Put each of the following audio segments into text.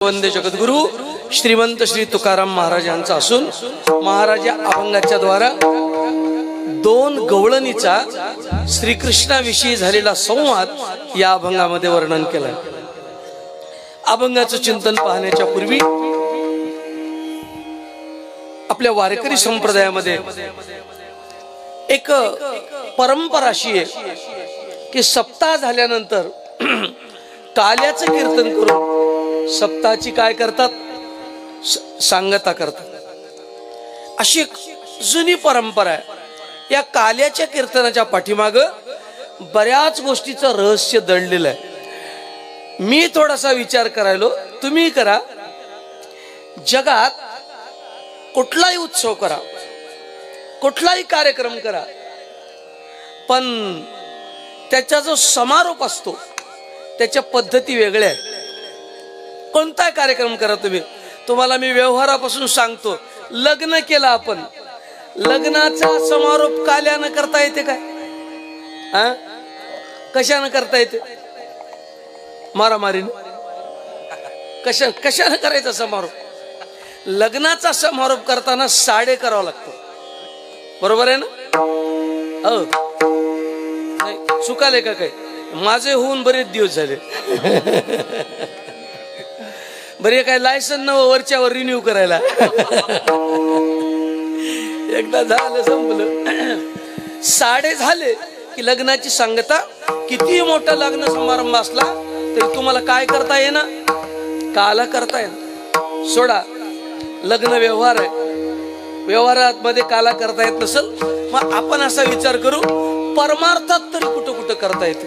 वंदे जगद्गुरु श्रीमंत श्री तुकाराम महाराजांचा असून महाराज या अभंगाच्या द्वारा दोन गवळणीचा श्रीकृष्णाविषयी झालेला संवाद या अभंगामध्ये वर्णन केलाय। अभंगाचं चिंतन पाहण्याच्या पूर्वी आपल्या वारकरी संप्रदायामध्ये एक परंपरा अशी आहे की सप्ताह झाल्यानंतर काल्याचं कीर्तन करून सप्ताहाची काय करतात, सांगता करतात। अशी एक जुनी परंपरा आहे। या काल्याच्या कीर्तनाच्या पाठीमाग बऱ्याच गोष्टीचं रहस्य दडलेलं आहे। मी थोडासा विचार करायलो, तुम्ही करा। जगात कुठलाही उत्सव करा, कुठलाही कार्यक्रम करा, पण त्याचा जो समारोप असतो त्याच्या पद्धती वेगळ्या आहेत। कोणता कार्यक्रम करा तुम्ही, तुम्हाला मी व्यवहारापासून सांगतो। लग्न केलं आपण, लग्नाचा समारोप काल्यानं करता येते काय? कशानं करता येते? मारामारीनं? कशानं करायचा समारोप? लग्नाचा समारोप करताना साडे करावं लागतो, बरोबर आहे ना? हो, नाही चुकाले का काय? माझे होऊन बरेच दिवस झाले। बरे काय लायसन न वरच्यावर रिन्यू करायला एकदा झालं संपलं। साडे झाले की लग्नाची सांगता। किती मोठा लग्न समारंभ असला तरी तुम्हाला काय करता येणार? काला करता येणार। सोडा, लग्न व्यवहार आहे, व्यवहारात मध्ये काला करता येत नसल, मग आपण असा विचार करू परमार्थात तरी कुठं कुठं करता येते।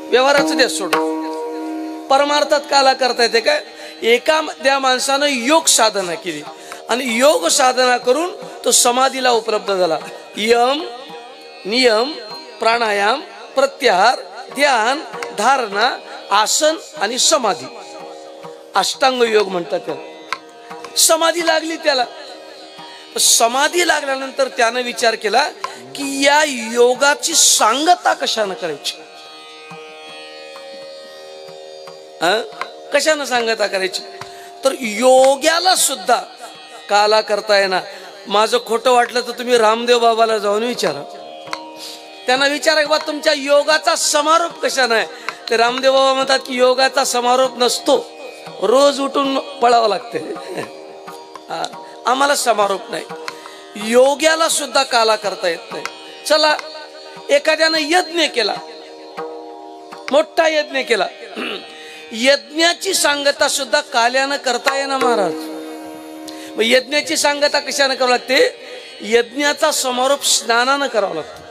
व्यवहाराचं द्या सोडून, परमार्थात काला करता येते काय? एखाद्या माणसानं योग साधना केली आणि योग साधना करून तो समाधीला उपलब्ध झाला। यम, नियम, प्राणायाम, प्रत्याहार, ध्यान, धारणा, आसन आणि समाधी, अष्टांग योग म्हणतात त्याला। समाधी लागली त्याला। समाधी लागल्यानंतर त्यानं विचार केला की या योगाची सांगता कशानं करायची, कशानं सांगता करायची? तर योग्याला सुद्धा काला करता येणार। माझं खोटं वाटलं तर तुम्ही रामदेव बाबाला जाऊन विचारा, त्यांना विचारा की बा तुमच्या योगाचा समारोप कशानं आहे? ते रामदेव बाबा म्हणतात की योगाचा समारोप नसतो, रोज उठून पळावं लागते। आम्हाला समारोप नाही। योग्याला सुद्धा काला करता येत नाही। चला, एखाद्यानं यज्ञ केला, मोठा यज्ञ केला, यज्ञाची सांगता सुद्धा काल्यानं करता येणार महाराज। मग यज्ञाची सांगता कशानं करावं लागते? यज्ञाचा समारोप स्नानानं करावं लागतो,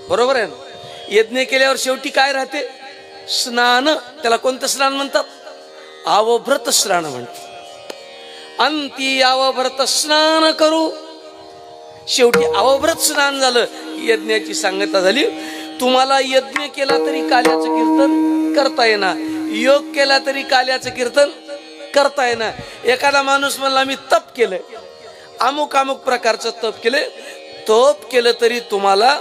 बरोबर आहे ना? यज्ञ केल्यावर शेवटी काय राहते? स्नान। त्याला कोणतं स्नान म्हणतात? आवभृत स्नान म्हणतात। अंती आवभृत स्नान करू। शेवटी आवभृत स्नान झालं, यज्ञाची सांगता झाली। तुम्हाला यज्ञ केला तरी काल्याचं कीर्तन करता येणार, योग केला तरी काल्याचं कीर्तन करता येणार। एखादा माणूस म्हणला मी तप केलंय, अमुक अमुक प्रकारचं तप केलंय, तप केलं तरी तुम्हाला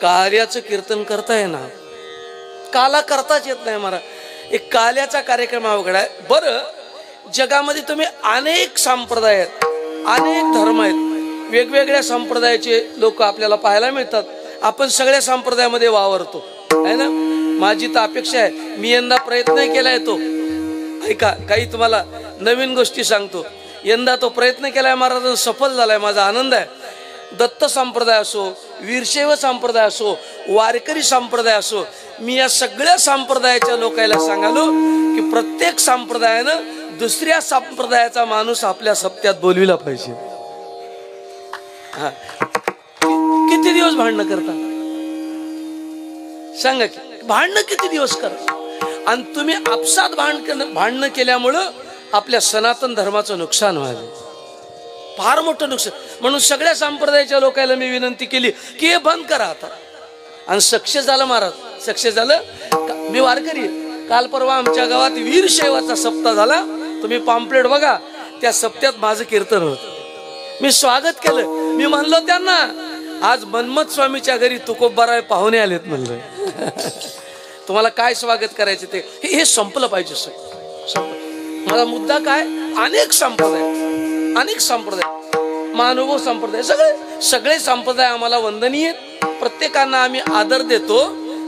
काल्याचं कीर्तन करता येणार, काला करताच येत नाही महाराज। एक काल्याचा कार्यक्रम अवघड आहे। बरं, जगामध्ये तुम्ही अनेक संप्रदाय आहेत, अनेक धर्म आहेत, वेगवेगळ्या संप्रदायाचे लोक आपल्याला पाहायला मिळतात। आपण सगळ्या संप्रदायामध्ये वावरतो आहे ना? माझी तर अपेक्षा आहे, मी यंदा प्रयत्न केलाय तो, ऐका काही तुम्हाला नवीन गोष्टी सांगतो। यंदा तो प्रयत्न केलाय महाराज, सफल झालाय, माझा आनंद आहे। दत्त संप्रदाय असो, वीरशैव संप्रदाय असो, वारकरी संप्रदाय असो, मी या सगळ्या संप्रदायाच्या लोकांना सांगालो की प्रत्येक संप्रदायानं दुसऱ्या संप्रदायाचा माणूस आपल्या सप्त्यात बोलविला पाहिजे। किती दिवस भांडणं करता सांगा की? भांडणं किती दिवस करा? आणि तुम्ही आपसात भांडणं केल्यामुळं आपल्या सनातन धर्माचं नुकसान व्हायला, फार मोठं नुकसान। म्हणून सगळ्या संप्रदायाच्या लोकांना मी विनंती केली की हे बंद करा आता, आणि सक्सेस झालं महाराज, सक्सेस झालं। मी वारकरी, काल परवा आमच्या गावात वीरशैवाचा सप्ताह झाला, तुम्ही पॅम्पलेट बघा, त्या सप्त्यात माझं कीर्तन होत। मी स्वागत केलं, मी म्हणलो त्यांना आज मनमत स्वामीच्या घरी तुकोबाराय पाहुणे आलेत म्हणलं। तुम्हाला काय स्वागत करायचं ते हे संपलं पाहिजे सर। माझा मुद्दा काय, अनेक संप्रदाय महानुभव संप्रदाय, सगळे संप्रदाय आम्हाला वंदनीय आहेत, प्रत्येकांना आम्ही आदर देतो.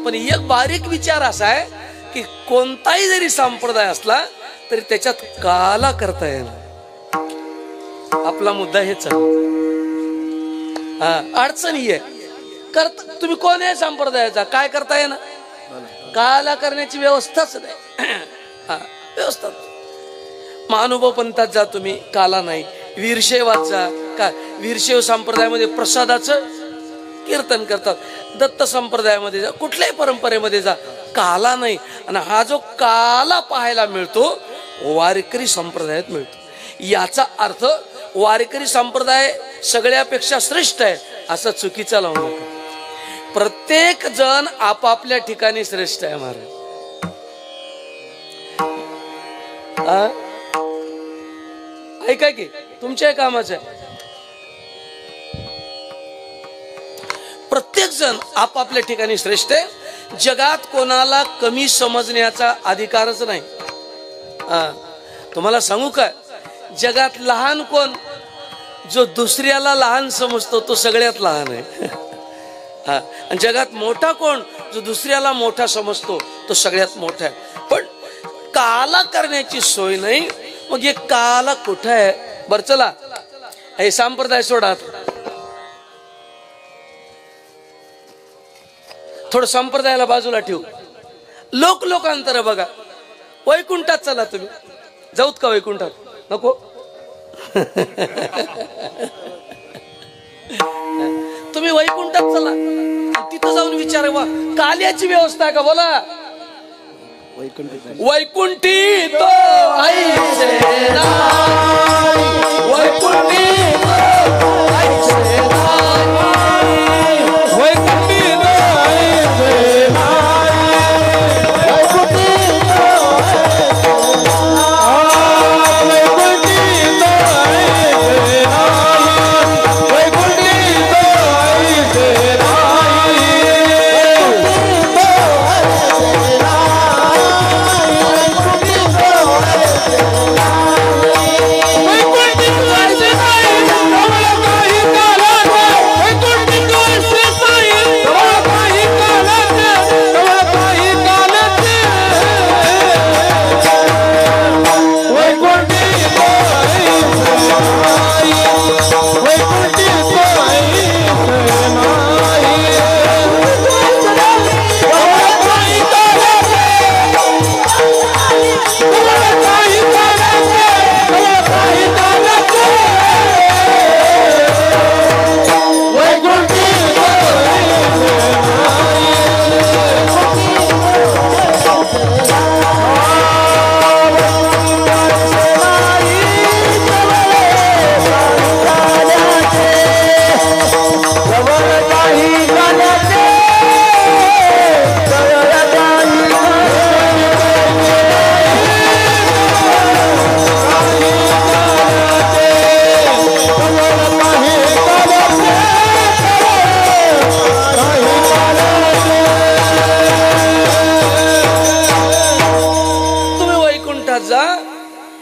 पण एक बारीक विचार असा आहे की कोणताही जरी संप्रदाय असला तरी त्याच्यात काला करता येणार. आपला मुद्दा हेच आहे. अडचणी आहे करता. तुम्ही कोण आहे संप्रदायाचा, काय करता येणार, काला करण्याची व्यवस्थाच नाही. व्यवस्था महानुभव पंथात जा तुम्ही, काला नाही. वीरशैवात जा, काय वीरशैव संप्रदायामध्ये प्रसादाचं कीर्तन करतात. दत्त संप्रदायामध्ये जा, कुठल्याही परंपरेमध्ये जा, काला नाही. आणि हा जो काला पाहायला मिळतो वारकरी संप्रदायात मिळतो. याचा अर्थ वारकरी संप्रदाय सगळ्यापेक्षा श्रेष्ठ आहे असं चुकीचा लावू नका. प्रत्येक जण आपापल्या ठिकाणी श्रेष्ठ आहे महाराज. ऐका की तुमच्या कामाचं आहे. प्रत्येक जण आपापल्या ठिकाणी श्रेष्ठ आहे. जगात कोणाला कमी समजण्याचा अधिकारच नाही. तुम्हाला सांगू काय, जगात लहान कोण, जो दुसऱ्याला लहान समजतो तो सगळ्यात लहान आहे. आणि जगात मोठा कोण, जो दुसऱ्याला मोठा समजतो तो सगळ्यात मोठा आहे. पण काला करण्याची सोय नाही. मग हे काला कुठं आहे. बर चला हे संप्रदाय सोडा, थोडं संप्रदायाला बाजूला ठेवू. लोकांतर बघा. वैकुंठात चला तुम्ही, जाऊत का वैकुंठात, नको. तुम्ही वैकुंठात चला, तिथं जाऊन विचारा वा काल्याची व्यवस्था आहे का, बोला. वैकुंठी तो ऐसे नाही, वैकुंठी तो ऐसे नाही, वैकुंठी तो ऐसे नाही, वैकुंठी तो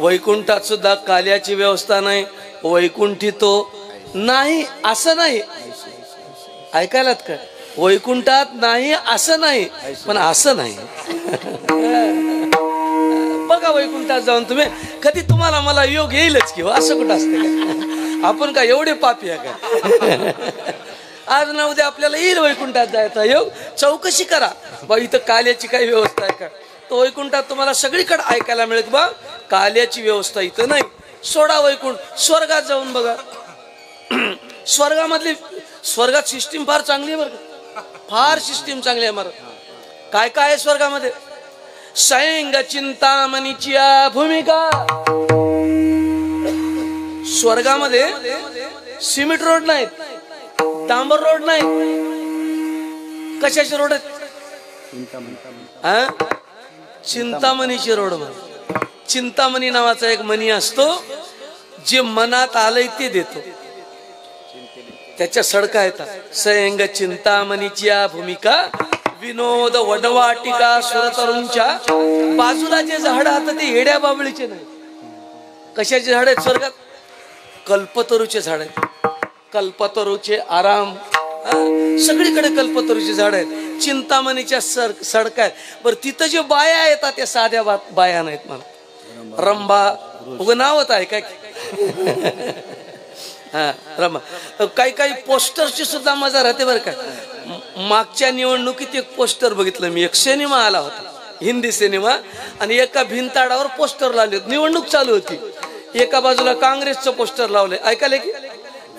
वैकुंठात सुद्धा काल्याची व्यवस्था नाही. वैकुंठी तो नाही असं नाही, ऐकायलात का, वैकुंठात नाही असं नाही, पण असं नाही. बघा वैकुंठात जाऊन तुम्ही कधी तुम्हाला मला योग येईलच किंवा असं कुठं असतं का. आपण काय एवढे पापी आहे का. आज ना उद्या आपल्याला येईल वैकुंठात जायचा योग. चौकशी करा बा इथं काल्याची काही व्यवस्था आहे का. तो वैकुंठात तुम्हाला सगळीकडे ऐकायला मिळत बा काल्याची व्यवस्था इथं नाही. सोडा वैकुंठ, स्वर्गात जाऊन बघा. स्वर्गात सिस्टीम फार चांगली आहे बरं, फार सिस्टीम चांगली आहे. काय काय आहे स्वर्गामध्ये. सैंग चिंतामणीची भूमिका. स्वर्गामध्ये सिमेंट रोड नाहीत, डांबर रोड नाही. कशाचे रोड आहेत. चिंतामणीचे रोड. चिंतामणी नावाचा एक मणी असतो, जे मनात आलंय ते देतो. त्याच्या सडका येतात. सैंग चिंतामणीची भूमिका, विनोद वडवाटिका सुरतरुंच्या. बाजूला जे झाड आता ते येड्या बाबळीचे नाही, कशाचे झाड आहेत स्वर्गात? कल्पतरूचे झाड आहेत. कल्पतरूचे आराम, सगळीकडे कल्पतरूचे झाड आहेत. चिंतामणीच्या सडका आहेत. बरं तिथं जे बाया येतात त्या साध्या बाया नाहीत. मला रंभा उगं नावत आहे काय? हा रंभा. काही काही पोस्टरची सुद्धा मजा राहते बरं का. मागच्या निवडणुकीत एक पोस्टर बघितलं मी. एक सिनेमा आला होता, हिंदी सिनेमा, आणि एका भिंताडावर पोस्टर लावले. निवडणूक चालू होती. एका बाजूला काँग्रेसचं पोस्टर लावलंय, ऐकायला की,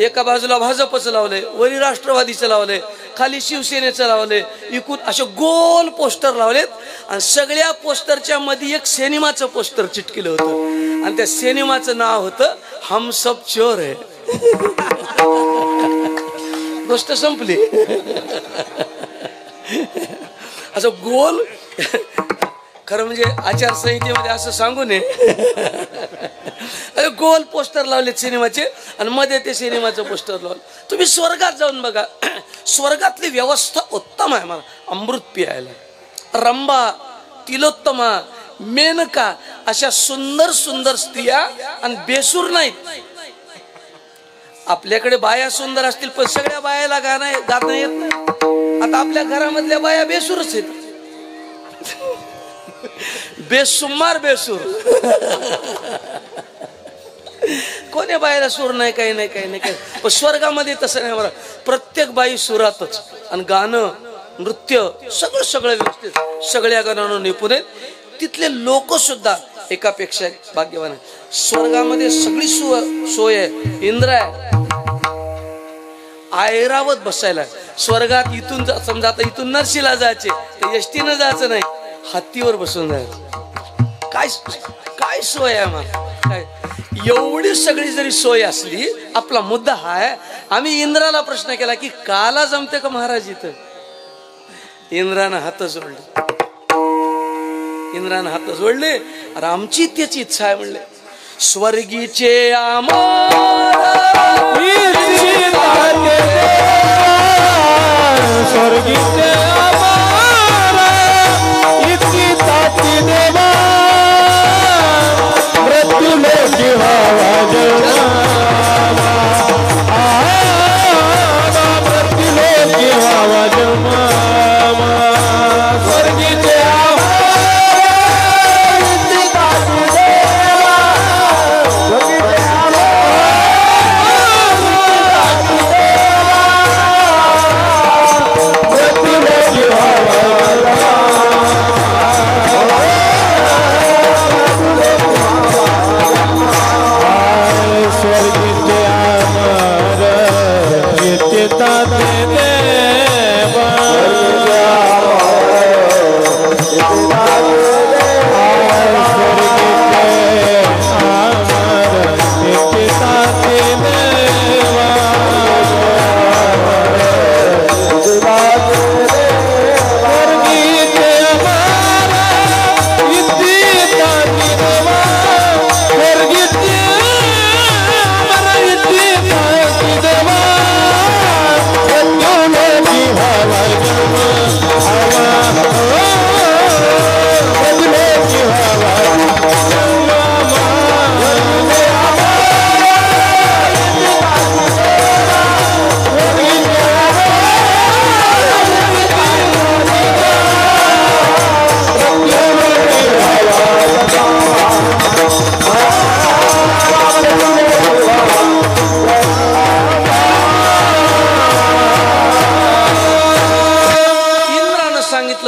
एका बाजूला भाजपचं लावलंय, वरी राष्ट्रवादीचं लावलंय, खाली शिवसेनेचं लावलंय, इकून असे गोल पोस्टर लावलेत. आणि सगळ्या पोस्टरच्या मध्ये एक सिनेमाचं पोस्टर चिटकिलं होतं आणि त्या सिनेमाचं नाव होतं हम सब चोर है. गोष्ट संपली. असं गोल, खरं म्हणजे आचारसंहितेमध्ये असं सांगू नये, गोल पोस्टर लावले सिनेमाचे आणि मध्ये ते सिनेमाचं पोस्टर लावलं. तुम्ही स्वर्गात जाऊन बघा, स्वर्गातली व्यवस्था उत्तम आहे. मला अमृत पियायला रंभा, तिलोत्तमा, मेनका अशा सुंदर सुंदर स्त्रिया, आणि बेसूर नाहीत. आपल्याकडे बाया सुंदर असतील पण सगळ्या बायाला गाणं येत नाही. आता आपल्या घरामधल्या बाया बेसूरच आहेत. बेसुमार बेसूर. कोणी बाईला सूर नाही, काही नाही, काही नाही, काही. पण स्वर्गामध्ये तसं नाही. मला प्रत्येक बाई सुरातच, आणि गाणं, नृत्य सगळं सगळं व्यवस्थित, सगळ्या गाण्यांना निपुण आहेत. तिथले लोक सुद्धा एकापेक्षा भाग्यवान आहे. स्वर्गामध्ये सगळी सोय आहे. इंद्र आहे, ऐरावत बसायला. स्वर्गात इथून समजा आता इथून नरशीला जायचे तर एसटीनं जायचं नाही, हत्तीवर बसून जायचं. काय काय सोय आहे मग काय? एवढी सगळी जरी सोय असली, आपला मुद्दा हा आहे. आम्ही इंद्राला प्रश्न केला की काला जमते का महाराज इथं? इंद्रानं हात जोडले. इंद्रानं हात जोडले. अरे आमची त्याची इच्छा आहे म्हणले. स्वर्गीचे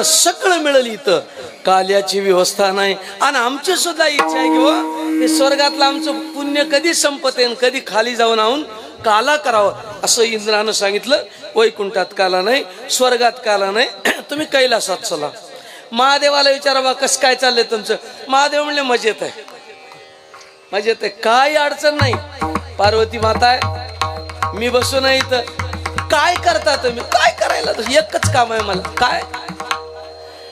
सगळं मिळेल इथं, काल्याची व्यवस्था नाही. आणि आमची सुद्धा इच्छा आहे की हे स्वर्गातलं आमचं पुण्य कधी संपते, कधी खाली जाऊन आहोत काला करावं असं इंद्रानं सांगितलं. वैकुंठात काला नाही, स्वर्गात काला नाही, तुम्ही कैलासात चला. महादेवाला विचारा बा कसं काय चाललंय तुमचं. महादेव म्हणले मजेत आहे, मजेत आहे, काही अडचण नाही. पार्वती माता आहे, मी बसू नाही इथं. काय करता तुम्ही? काय करायला? एकच काम आहे मला. काय?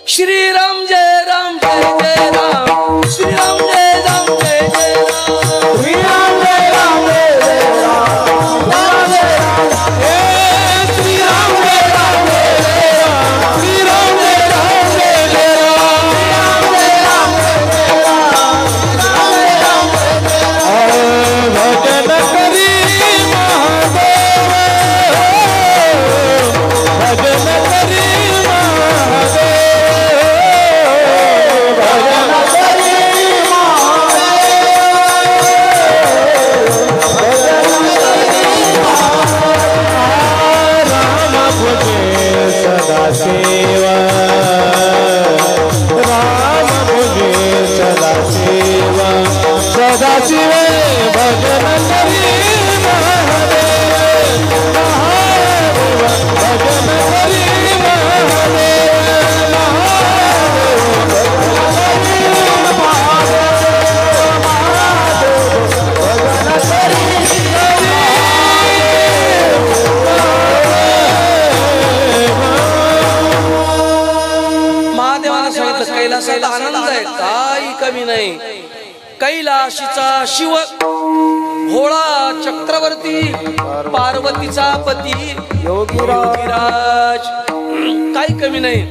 श्रीराम जय राम जय जय राम, श्रीराम जय राम जय जय राम, श्रीराम जय राम जय जय राम, राम जय राम, हे श्रीराम जय राम जय जय राम, श्रीराम जय राम जय जय राम, श्रीराम जय राम जय जय राम, राम जय राम जय जय राम. सदाशिवे भजन करी महादेव महादेव भजन करी महादेव महादेव महादेवानं सांगितलं कैलासाला आनंद आहे, काही कमी नाही. कैलाशीचा शिव भोळा चक्रवर्ती पार्वतीचा पती योगीराज, काही कमी नाही.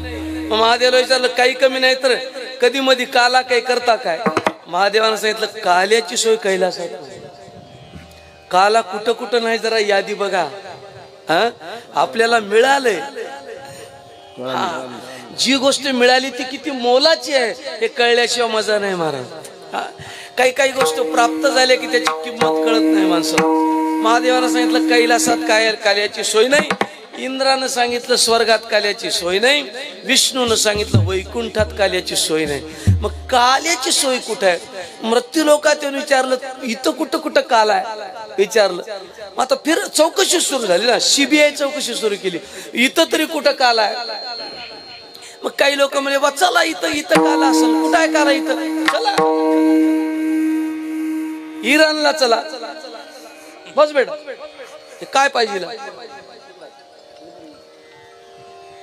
महादेवाला विचारलं काही कमी नाही तर कधी मधी काला काही करता काय? महादेवानं सांगितलं काल्याची सोय कैलासात. काला कुठं कुठं नाही, जरा यादी बघा. आपल्याला मिळालंय, जी गोष्ट मिळाली ती किती मोलाची आहे हे कळल्याशिवाय मजा नाही महाराज. काही काही गोष्ट प्राप्त झाल्या की त्याची किंमत कळत नाही माणसं. महादेवानं सांगितलं कैलासात काय काल्याची सोय नाही. इंद्रानं सांगितलं स्वर्गात काल्याची सोय नाही. विष्णूनं सांगितलं वैकुंठात काल्याची सोय नाही. मग काल्याची सोय कुठे आहे? मृत्यू लोकात येऊन विचारलं इथं कुठं कुठं काल आहे विचारलं. आता फिर चौकशी सुरू झाली ना, सीबीआय चौकशी सुरू केली, इथं तरी कुठं काल आहे. मग काही लोक म्हणजे बा चला इथं इथं काला असेल, कुठं आहे काला इथं, चला इराणला चला. बस बेटा काय पाहिजे,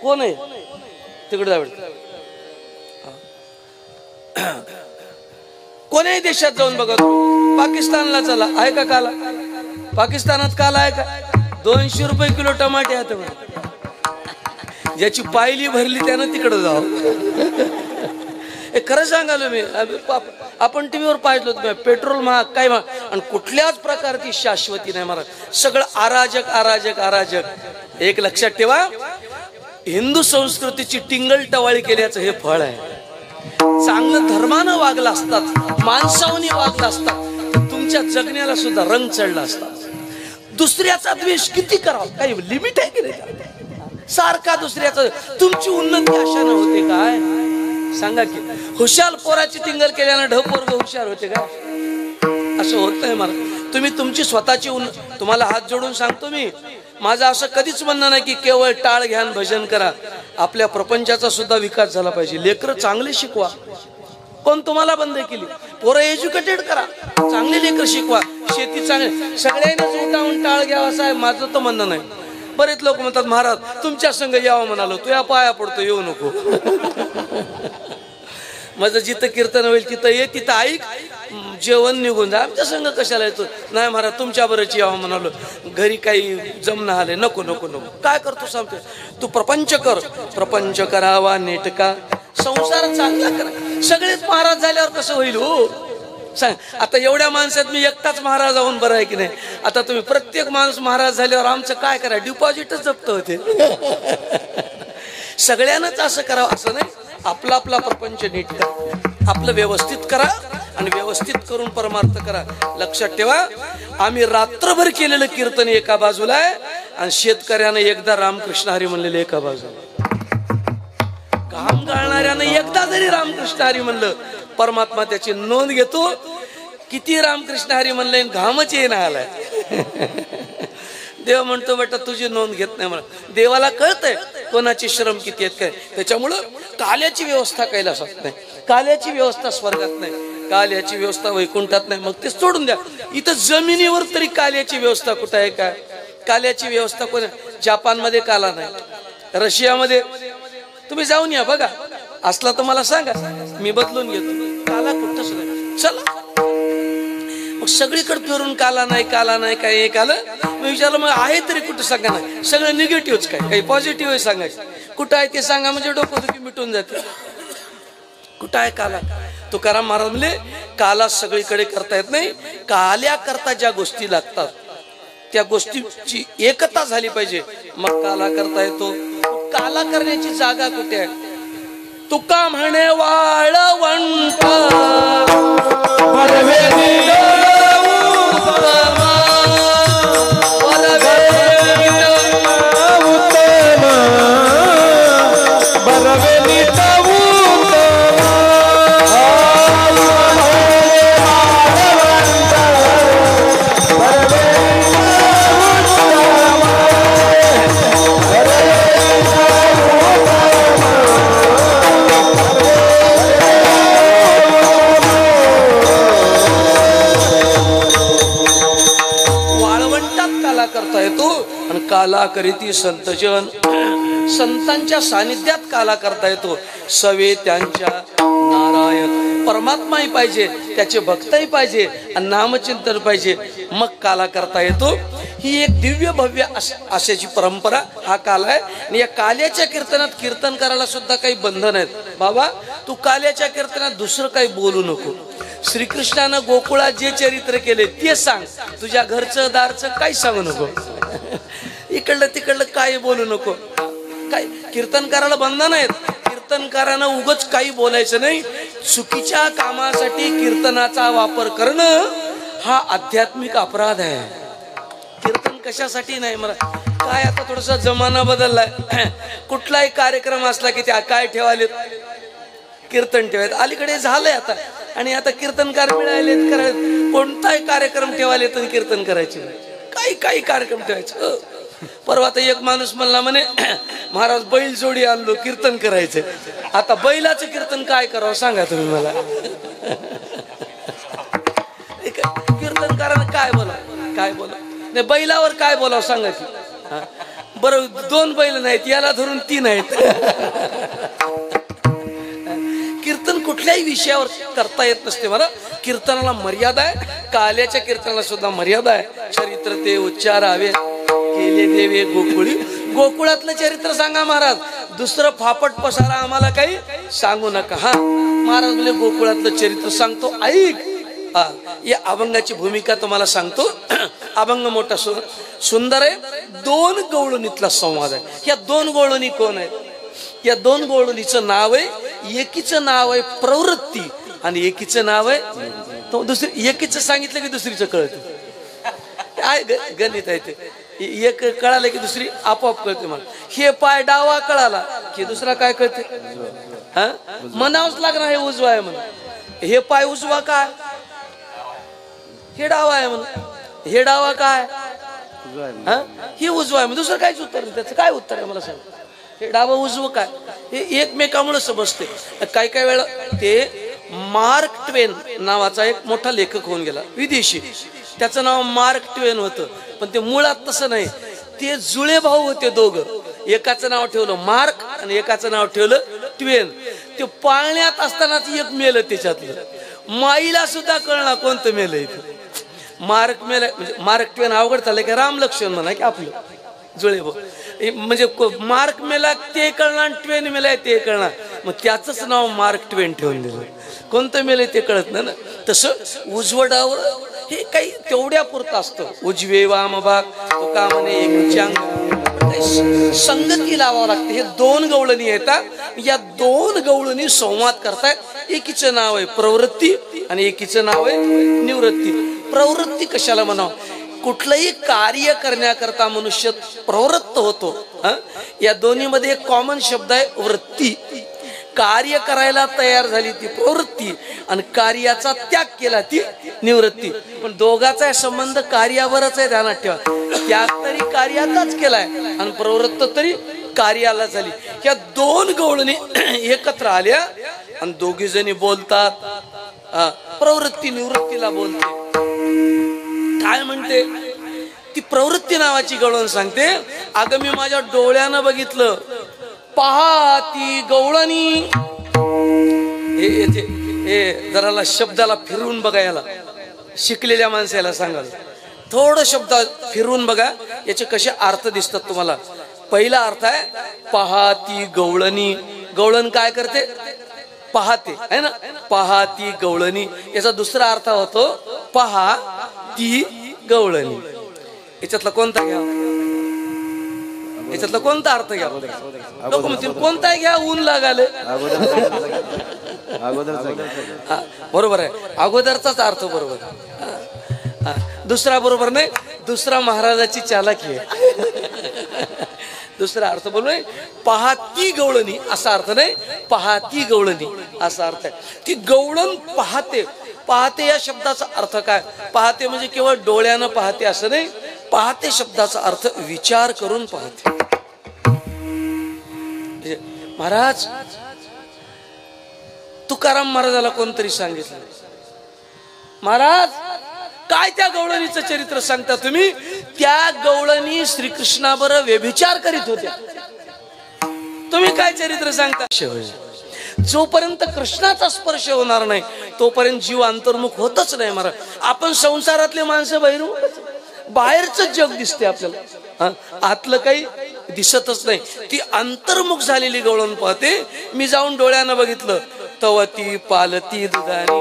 कोण आहे तिकडे जा बेटा. कोणत्याही देशात जाऊन बघा, पाकिस्तानला चला, आहे का काला? पाकिस्तानात काला आहे का? 200 रुपये किलो टमाटे आहेत. ज्याची पायली भरली त्यानं तिकडे जावं. हे खरं सांगालो मी. आपण टीव्हीवर पाहिलं पेट्रोल महाग, काय महाग, आणि कुठल्याच प्रकारची शाश्वती नाही महाराज. सगळं अराजक अराजक अराजक. एक लक्षात ठेवा, हिंदू संस्कृतीची टिंगल टवाळी केल्याचं हे फळ आहे. चांगलं धर्मानं वागलं असतात, माणसावनी वागलं असतात, तर तुमच्या जगण्याला सुद्धा रंग चढला असतात. दुसऱ्याचा द्वेष किती करावा, काही लिमिट आहे की नाही? सारखा दुसऱ्याचा, तुमची उन्नती अशानं होते काय? सांगा की. हुशार पोराची टिंगल केल्यानं ढपोर हुशार होते का? असं होत नाही मला. तुम्ही तुमची स्वतःची तुम्हाला हात जोडून सांगतो मी, माझं असं कधीच म्हणणं नाही की केवळ टाळ घ्यान भजन करा. आपल्या प्रपंचाचा सुद्धा विकास झाला पाहिजे. लेकरं चांगले शिकवा. कोण तुम्हाला बंद केली? पोरं एज्युकेटेड करा, चांगले लेकर शिकवा, शेती चांगली. सगळ्यांनाच उठावून टाळ घ्यावा असं आहे माझं तर म्हणणं नाही. बरेच लोक म्हणतात महाराज तुमच्या संग यावं म्हणालो, तू या पाया पडतो, येऊ नको. माझं जिथं कीर्तन होईल तिथं ये, तिथं ऐक, जेवण निघून जा. आमच्या संग कशाला येतो? नाही महाराज तुमच्या बरंच यावं म्हणालो, घरी काही जमणं आले, नको नको नको. काय करतो सांगतो, तू प्रपंच कर. प्रपंच करावा नेटका, संसार चांगला करा. सगळेच महाराज झाल्यावर कसं होईल हो सांग? आता एवढ्या माणसात मी एकटाच महाराज होऊन बरं आहे की नाही? आता तुम्ही प्रत्येक माणूस महाराज झाल्यावर आमचं काय करा? डिपॉझिटच जप्त होते. सगळ्यांनाच असं करावं असं नाही. आपला आपला प्रपंच नीट करा, आपलं व्यवस्थित करा आणि व्यवस्थित करून परमार्थ करा. लक्षात ठेवा, आम्ही रात्रभर केलेलं कीर्तन एका बाजूला आहे आणि शेतकऱ्यानं एकदा रामकृष्ण हरी म्हणलेलं एका बाजूला. काम गाळणाऱ्यानं एकदा जरी रामकृष्ण हरी म्हणलं, परमात्मा त्याची नोंद घेतो. किती रामकृष्ण हरी म्हणले, घामच येईना आलाय. देव म्हणतो बेटा तुझी नोंद घेत नाही मला. देवाला कळतंय कोणाचे श्रम किती आहेत काय. त्याच्यामुळं काल्याची व्यवस्था कैलासात नाही, काल्याची व्यवस्था स्वर्गात नाही, काल्याची व्यवस्था वैकुंठात नाही. मग ते सोडून द्या. इथं जमिनीवर तरी काल्याची व्यवस्था कुठं आहे का? काल्याची व्यवस्था कोण? जपानमध्ये काला नाही, रशियामध्ये. तुम्ही जाऊन या बघा, असला तर मला सांगा, मी बदलून घेतो. काला कुठंच नाही. चला मग सगळीकडे फिरून काला नाही काला नाही काय एक आलं. मी विचारलं मग आहे तरी कुठं सांगा ना. सगळं निगेटिव्हच काय, काही पॉझिटिव्ह आहे सांगायचं. कुठं आहे ते सांगा म्हणजे डोकं दुखी मिटून जाते. कुठं आहे काला? तुकाराम महाराज म्हणले काला सगळीकडे करता येत नाही. काल्या करता ज्या गोष्टी लागतात त्या गोष्टीची एकता झाली पाहिजे, मग काला करता येतो. काला करण्याची जागा कुठे आहे? तुका म्हणे वाळवंट आणि काला करीती संतजन, संतांच्या सानिध्यात काला करता येतो. सवे त्यांच्या नारायण, परमात्माही पाहिजे, त्याचे भक्तही पाहिजे आणि नामचिंतन पाहिजे, मग काला करता येतो. ही एक दिव्य भव्य अशाची परंपरा हा काल आहे. आणि या काल्याच्या कीर्तनात कीर्तन करायला सुद्धा काही बंधन आहेत. बाबा तू काल्याच्या कीर्तनात दुसरं काही बोलू नको. श्रीकृष्णानं गोकुळात जे चरित्र केले ते सांग, तुझ्या घरचं दारचं काही सांगू नको. इकडलं तिकडलं काही बोलू नको. काय कीर्तन करायला बंधन आहेत. कीर्तनकारानं उगच काही बोलायचं नाही. चुकीच्या कामासाठी कीर्तनाचा वापर करणं हा आध्यात्मिक अपराध आहे. कीर्तन कशासाठी नाही, मला काय आता थोडासा जमाना बदललाय. कुठलाही कार्यक्रम असला की त्या काय ठेवाले, कीर्तन ठेवायचं. अलीकडे झालंय आता, आणि आता कीर्तनकार मिळालेत करायला. कोणताही कार्यक्रम ठेवाले तर कीर्तन करायचे, काही कार्यक्रम ठेवायचं. परवा तर एक माणूस म्हणला म्हणे, महाराज बैल जोडी आणलो कीर्तन करायचं. आता बैलाचं कीर्तन काय करावं सांगा तुम्ही मला. कीर्तनकारानं काय बोला नाही, बैलावर काय बोलावं सांगा की. बरं 2 बैल नाहीत, याला धरून 3 आहेत. कीर्तन कुठल्याही विषयावर करता येत नसते. मला कीर्तनाला मर्यादा आहे. काल्याच्या कीर्तनाला सुद्धा मर्यादा आहे. चरित्र ते उच्चारावे केले देवे गोकुळी. गोकुळातलं चरित्र सांगा महाराज, दुसरं फापट पसारा आम्हाला काही सांगू नका. हा महाराज म्हणजे गोकुळातलं चरित्र सांगतो, ऐक. या अभंगाची भूमिका तुम्हाला सांगतो. अभंग मोठा सुंदर आहे. 2 गवळणीतला संवाद आहे. या 2 गवळणी कोण आहेत? या 2 गवळणीचं नाव आहे, एकीचं नाव आहे प्रवृत्ती आणि एकीचं नाव आहे दुसरी. एकीचं सांगितलं की दुसरीचं कळतं. काय गणित आहे ते. एक कळालं की दुसरी आपोआप कळते. मला हे पाय डावा कळाला की दुसरा काय कळते. हा म्हणावंच लागणार हे उजवा आहे म्हणून. हे पाय उजवा काय, हे डावा आहे म्हणून. हे डावा काय, हे उजवा आहे. दुसरं काहीच उत्तर नाही. त्याचं काय उत्तर आहे मला सांग. हे डावं उजवं काय, हे एकमेकामुळे समजते. काही वेळा ते मार्क ट्वेन नावाचा एक मोठा लेखक होऊन गेला विदेशी. त्याचं नाव मार्क ट्वेन होतं, पण ते मुळात तसं नाही. ते जुळे भाऊ होते दोघं. एकाचं नाव ठेवलं मार्क आणि एकाचं नाव ठेवलं ट्वेन. ते पाळण्यात असतानाच एक मेलं त्याच्यातलं. माईला सुद्धा कळणार कोणतं मेलं इथं. मार्क मेला म्हणजे मार्क ट्वेन अवघड झालं की राम लक्ष्मण म्हणा की आपलं जुळे भाऊ. म्हणजे मार्क मेला ते कळणार, ट्वेन मेला ते कळणार. मग त्याच नाव मार्क ट्वेन ठेवून दिलं. कोणतं मेलं ते कळत नाही ना. तसं उजवडावर हे काही तेवढ्या पुरतं असतं. उजवे वाम भाग तो का म्हणे एक चांग संगती लावावं लागते. हे 2 गवळणी येतात. या 2 गवळणी संवाद करतायत. एकीचं नाव आहे प्रवृत्ती आणि एकीचं नाव आहे निवृत्ती. प्रवृत्ती कशाला म्हणावं, कुठलंही कार्य करण्याकरता मनुष्य प्रवृत्त होतो. या दोन्हीमध्ये एक कॉमन शब्द आहे वृत्ती. कार्य करायला तयार झाली ती प्रवृत्ती आणि कार्याचा त्याग केला ती निवृत्ती. पण दोघाचा संबंध कार्यावरच आहे, ध्यानात ठेवा. त्याग तरी कार्याचाच केलाय आणि प्रवृत्त तरी कार्याला झाली. या 2 गवळणी एकत्र आल्या आणि दोघी जणी बोलतात. प्रवृत्ती निवृत्तीला बोलते. काय म्हणते ती प्रवृत्ती नावाची गवळण सांगते, अगं मी माझ्या डोळ्यानं बघितलं, पहा ती गवळणी. हे जराला शब्दाला फिरवून बघायला शिकलेल्या माणसाला सांगाल, थोडं शब्द फिरवून बघा, याचे कसे अर्थ दिसतात तुम्हाला. पहिला अर्थ आहे पहा ती गवळणी. गवळण काय करते, पाहते है ना. पहा ती गवळणी. याचा दुसरा अर्थ होतो पहा ती गवळणी. याच्यातला कोणता घ्या, याच्यातला कोणता अर्थ घ्या. लोक म्हणतील कोणताही घ्या, ऊन लागाले. बरोबर आहे, अगोदरचाच अर्थ बरोबर. दुसरा बरोबर नाही, दुसरा महाराजाची चालाकी आहे. दुसरा अर्थ बरोबर नाही. पाहती गवळणी असा अर्थ नाही, पाहती गवळणी असा अर्थ आहे. ती गवळण पाहते. पाहते या शब्दाचा अर्थ काय, पाहते म्हणजे केवळ डोळ्यानं पाहते असं नाही. पाहते शब्दाचा अर्थ विचार करून पाहते. महाराज तुकाराम महाराजाला कोणतरी सांगितलं, महाराज काय त्या गवळणीचं चरित्र सांगता तुम्ही. त्या गवळणी श्रीकृष्णाबरोबर व्यभिचार करीत होत्या. तुम्ही काय चरित्र सांगता? जोपर्यंत कृष्णाचा स्पर्श होणार नाही तोपर्यंत जीव अंतर्मुख होतच नाही महाराज. आपण संसारातले माणसं बाहेरच जग दिसते आपल्याला, आतलं काही दिसतच नाही. ती अंतर्मुख झालेली गवळण पाहते. मी जाऊन डोळ्यानं बघितलं, तवती पालती दुधानी.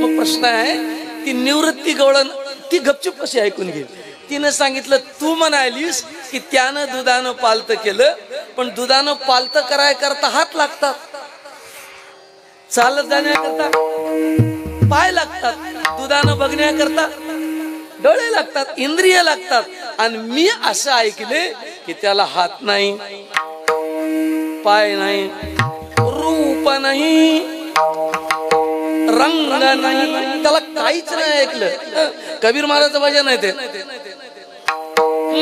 मग प्रश्न आहे, ती निवृत्ती गवळण ती गपचूप कशी ऐकून घेईल? तिनं सांगितलं, तू म्हणालीस की त्यानं दुधानं पालत केलं, पण दुधानं पालत करता हात लागतात, चालत जाण्याकरता पाय लागतात, दुधानं बघण्याकरता डोळे लागतात, इंद्रिय लागतात. आणि मी असं ऐकले की त्याला हात नाही, पाय नाही, रूप नाही, रंग नाही, त्याला काहीच नाही ऐकलं. कबीर महाराजचं भजन आहे ते,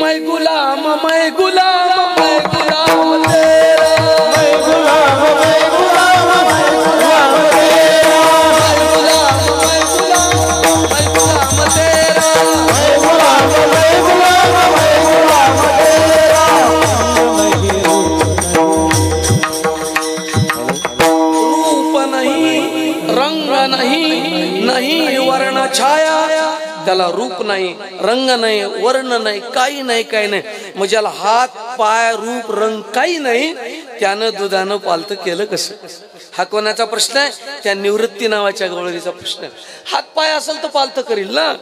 मैं गुलाम मैं गुलाम मैं गुलाम तेरा, मैं गुलाम मैं गुलाम मैं गुलाम तेरा, मैं गुलाम मैं गुलाम मैं गुलाम तेरा, मैं गुलाम मैं गुलाम मैं गुलाम तेरा. रूप नहीं, रंग नहीं, नहीं वर्ण छाया, त्याला रूप नाही, रंग नाही, वर्ण नाही, काही नाही, काही नाही. मग ज्याला हात पाय रूप रंग काही नाही, त्यानं दुधानं पालत केलं कसं? हा कोणाचा प्रश्न आहे? त्या निवृत्ती नावाच्या गवळणीचा प्रश्न आहे. हात पाय असेल तर पालत करील ना,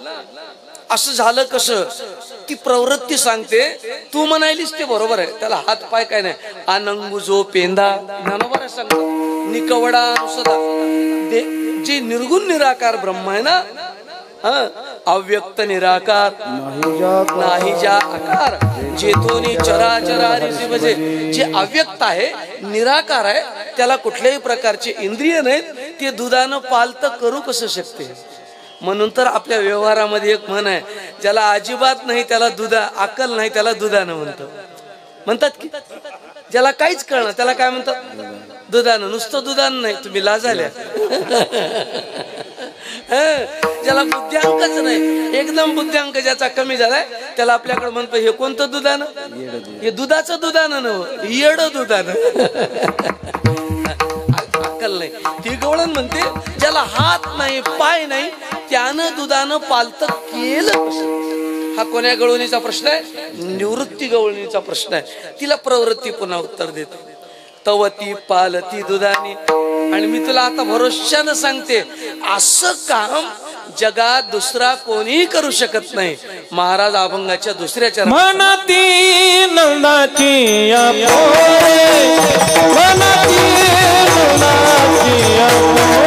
असं झालं कसं? ती प्रवृत्ती सांगते. तू म्हणालीस ते बरोबर आहे, त्याला हात पाय काय नाही. अनंगू जो पेंदा ज्ञानोबा सांगतो, निकवडा सदा जे निर्गुण निराकार ब्रह्म आहे ना, अव्यक्त निराकार नाही जा आकार, जेतोनी चराचरारी म्हणजे जे अव्यक्त आहे, निराकार आहे, त्याला कुठल्याही प्रकारचे इंद्रिय नाहीत, ते दुधानं पालत करू कसं शकते? म्हणून तर आपल्या व्यवहारामध्ये एक म्हण आहे, ज्याला अजिबात नाही त्याला अक्कल नाही त्याला दुधानं म्हणतात की ज्याला काहीच कळणार त्याला काय म्हणतात? दुधानं. नुसतं दुधानं नाही, तुम्ही लाजाल्या. ज्याला बुद्ध्यांकच नाही, एकदम बुद्ध्यांक ज्याचा कमी झालाय, त्याला आपल्याकडे म्हणतो हे कोणतं दुधानं? हे दुधाचं दुधानं नव्हतं, येड दुधानं. अक्कल नाही. ती गवळण म्हणते, ज्याला हात नाही पाय नाही त्यानं दुधानं पालत केलं. हा कोण्या गवळणीचा प्रश्न आहे? निवृत्ती गवळणीचा प्रश्न आहे. तिला प्रवृत्ती पुन्हा उत्तर देते, तवती पालती दुधानी. आणि मी तुला आता भरोशानं सांगते, असं काम जगात दुसरा कोणी करू शकत नाही. महाराज अभंगाच्या दुसऱ्या चरणात मनाती नंदाची अपोरे, मनाती नंदाची अपोरे,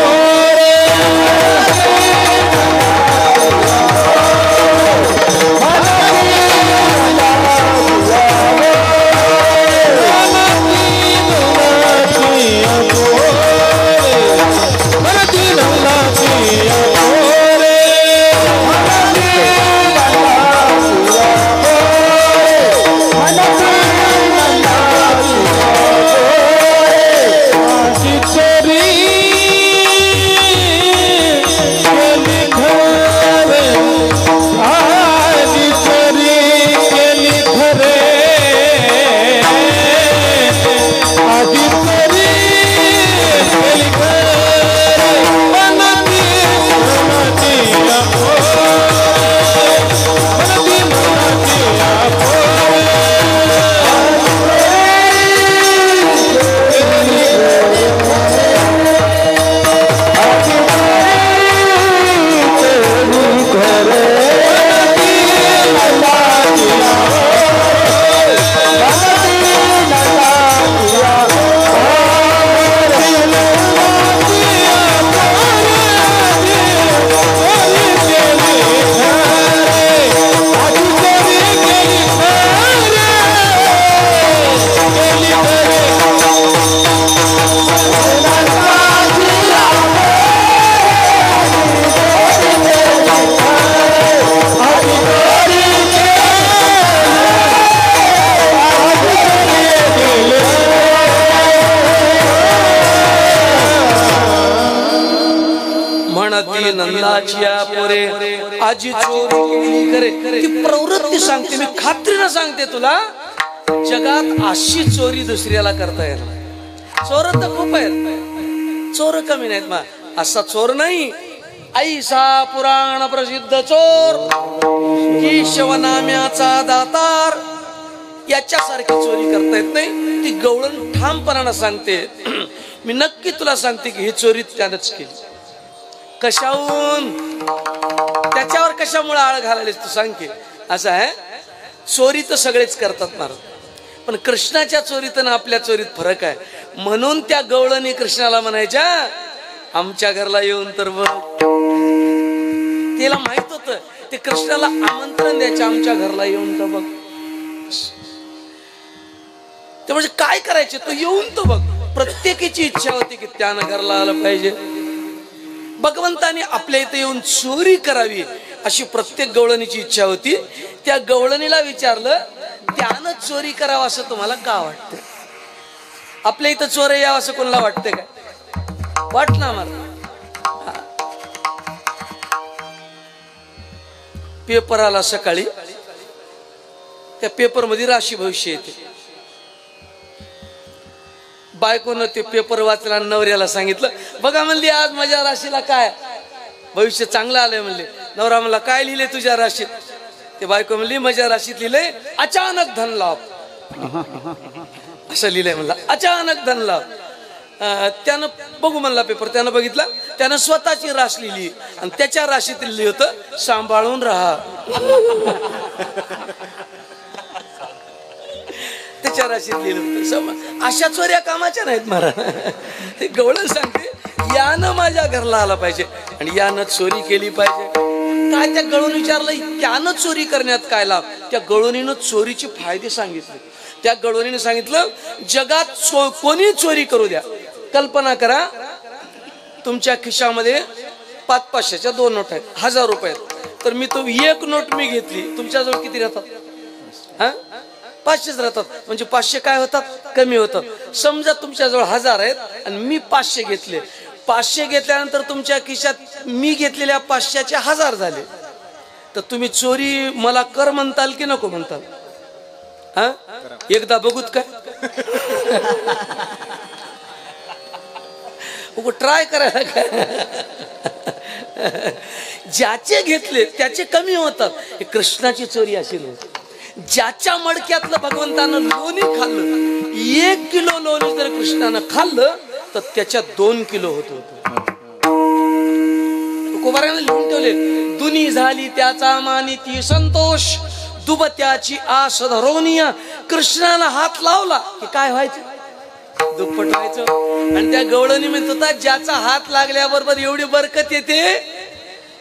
आजी चोरी केली करे, ती प्रवृत्ती सांगते. मी खात्रीनं सांगते तुला, जगात अशी चोरी दुसऱ्याला करता येणार. चोर तर खूप आहेत, चोर कमी नाहीत. मग असा चोर नाही, ऐसा पुराण प्रसिद्ध चोर, केशव नाम्याचा दातार, याच्यासारखी चोरी करता येत नाही. ती गवळण ठामपणानं सांगते. मी नक्की तुला सांगते की ही चोरी त्यानंच केली. कशाहून, त्याच्यावर कशामुळे आळ घालायलीस तू सांग की. असं आहे, चोरी तर सगळेच करतात महाराज, पण कृष्णाच्या चोरीत आणि आपल्या चोरीत फरक आहे. म्हणून त्या गवळणी कृष्णाला म्हणायच्या, आमच्या घरला येऊन तर बघ. तिला माहित होत ते कृष्णाला आमंत्रण द्यायचे, आमच्या घरला येऊन तर बघ. ते म्हणजे काय करायचे, तो येऊन तो बघ. प्रत्येकाची इच्छा होती की त्यानं घरला आलं पाहिजे. भगवंताने आपल्या इथे येऊन चोरी करावी अशी प्रत्येक गवळणीची इच्छा होती. त्या गवळणीला विचारलं, त्यानं चोरी करावं असं तुम्हाला का वाटतं? आपल्या इथं चोर यावं असं कोणाला वाटतंय काय? वाटलं आम्हाला. पेपर आला सकाळी, त्या पेपर मध्ये राशी भविष्य येते. बायकोनं ते पेपर वाचला, नवऱ्याला सांगितलं, बघा म्हणली आज माझ्या राशीला काय भविष्य चांगलं आलंय म्हणले. नवरा म्हणला, काय लिहिले तुझ्या राशीत? ते बायको म्हणली, माझ्या राशीत लिहिलंय अचानक धन लाभ. असं लिहिलंय म्हणला, अचानक धन लाभ. त्यानं बघू म्हणला पेपर, त्यानं बघितला, त्यानं स्वतःची रास लिहिली आणि त्याच्या राशीत लिहिलं होतं, सांभाळून राहा. त्याच्या राशीत लिहिलं होतं. अशा चोऱ्या कामाच्या नाहीत महाराज. ते गवळण सांगते, यानं माझ्या घरला आला पाहिजे आणि यानं चोरी केली पाहिजे. काय त्या गवळून विचारलं, त्यानं चोरी करण्यात काय लाभ? त्या गवळणीनं चोरीचे फायदे सांगितले. त्या गवळणीने सांगितलं, जगात कोणी चोरी करू द्या, कल्पना करा तुमच्या खिशामध्ये 500च्या 2 नोट आहेत, 1000 रुपये आहेत. तर मी तो एक नोट मी घेतली, तुमच्याजवळ किती राहतात? 500 राहतात. म्हणजे 500 काय होतात? कमी होतात. समजा तुमच्याजवळ 1000 आहेत आणि मी 500 घेतले. 500 घेतल्यानंतर तुमच्या खिशात मी घेतलेल्या 500चे 1000 झाले. तर तुम्ही चोरी मला कर म्हणताल की नको म्हणताल? एकदा बघूत काय? ट्राय करायला काय? ज्याचे घेतले त्याचे कमी होतात. हे कृष्णाची चोरी अशी नव्हती. ज्याच्या मडक्यातलं भगवंतानं लोणी खाल्लं, 1 किलो लोणी जर कृष्णानं खाल्लं तर त्याच्यात 2 किलो होत होत. कुमाराने लिहून ठेवले, दुनी झाली त्याचा मानिती संतोष, दुबत्याची आस धरोनिया. कृष्णाला हात लावला की काय व्हायचं? दुप्पट व्हायचं. आणि त्या गवळणी म्हणत होता, ज्याचा हात लागल्याबरोबर एवढी बरकत येते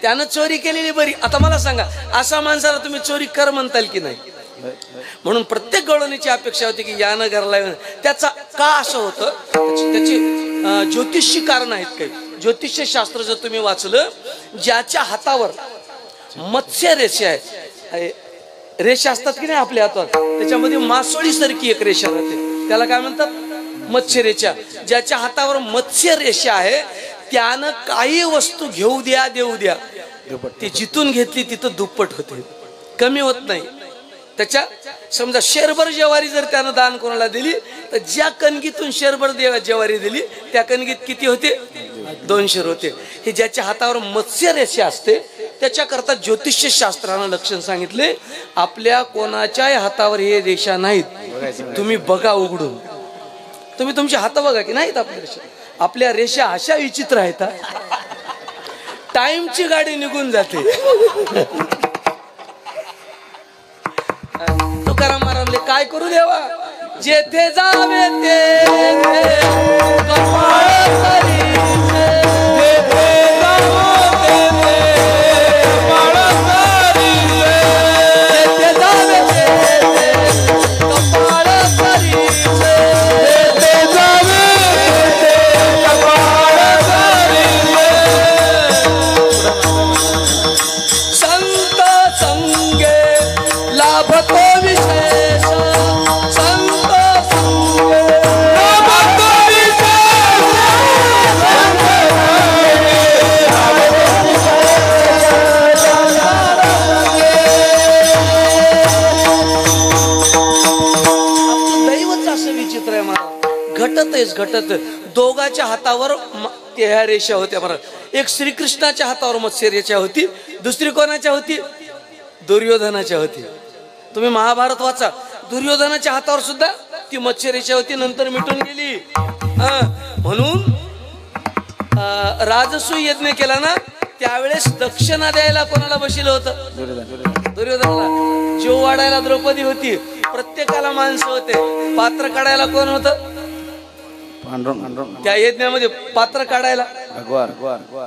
त्यानं चोरी केलेली बरी. आता मला सांगा, असा माणसाला तुम्ही चोरी कर म्हणताल की नाही? म्हणून प्रत्येक गवळणीची अपेक्षा होती की यानं घरला येऊन. त्याचा का असं होतं, त्याची ज्योतिषी कारण आहेत. काही ज्योतिष शास्त्र जर तुम्ही वाचलं, ज्याच्या हातावर मत्स्य रेषा आहे, रेषा असतात की नाही आपल्या हातात, त्याच्यामध्ये मासोळी सारखी एक रेषा राहते, त्याला काय म्हणतात? मत्स्य रेषा. ज्याच्या हातावर मत्स्य रेषा आहे त्यानं काही वस्तू घेऊ द्या देऊ द्या, ती जिथून घेतली तिथं दुप्पट होते, कमी होत नाही. त्याच्या समजा शेरभर ज्वारी जर त्यानं दान कोणाला दिली तर ज्या कणगीतून शेरभर ज्वारी दिली त्या कणगीत किती होते? 200 होते. हे ज्याच्या हातावर मत्स्य रेषा असते त्याच्याकरता ज्योतिष्य शास्त्रानं लक्षण सांगितले, आपल्या कोणाच्याही हातावर हे रेषा नाहीत. तुम्ही बघा उघडून, तुम्ही तुमची हात बघा की नाहीत आपल्या रेषा. आपल्या रेषा अशा विचित्र आहेत, टाइमची गाडी निघून जाते. तुकाराम महाराजले काय करू देवा, जेथे जावे ते कपाळ करीचे, जेथे जावे ते कपाळ करीचे, जेथे जावे ते कपाळ करीचे, जेथे जावे ते कपाळ करीचे. संत संगे लाभतो विशेष, संत संगे लाभतो विशेष, संत संगे लाभतो विशेष. घटतेच घटत. दोघाच्या हातावर ह्या रेषा होत्या बरं. एक श्रीकृष्णाच्या हातावर मत्स्य रेषा होती, दुसरी कोणाच्या होती? दुर्योधनाच्या होती. तुम्ही महाभारत वाचा, दुर्योधनाच्या हातावर सुद्धा ती मत्स्य रेषा होती, नंतर मिटून गेली. म्हणून राजसूय यज्ञ केला ना, त्यावेळेस दक्षिणा द्यायला कोणाला बसलं होतं? दुर्योधनाला. जीव वाढायला द्रौपदी होती, प्रत्येकाला माणसं होते. पात्र काढायला कोण होतं त्या यज्ञामध्ये? पात्र काढायला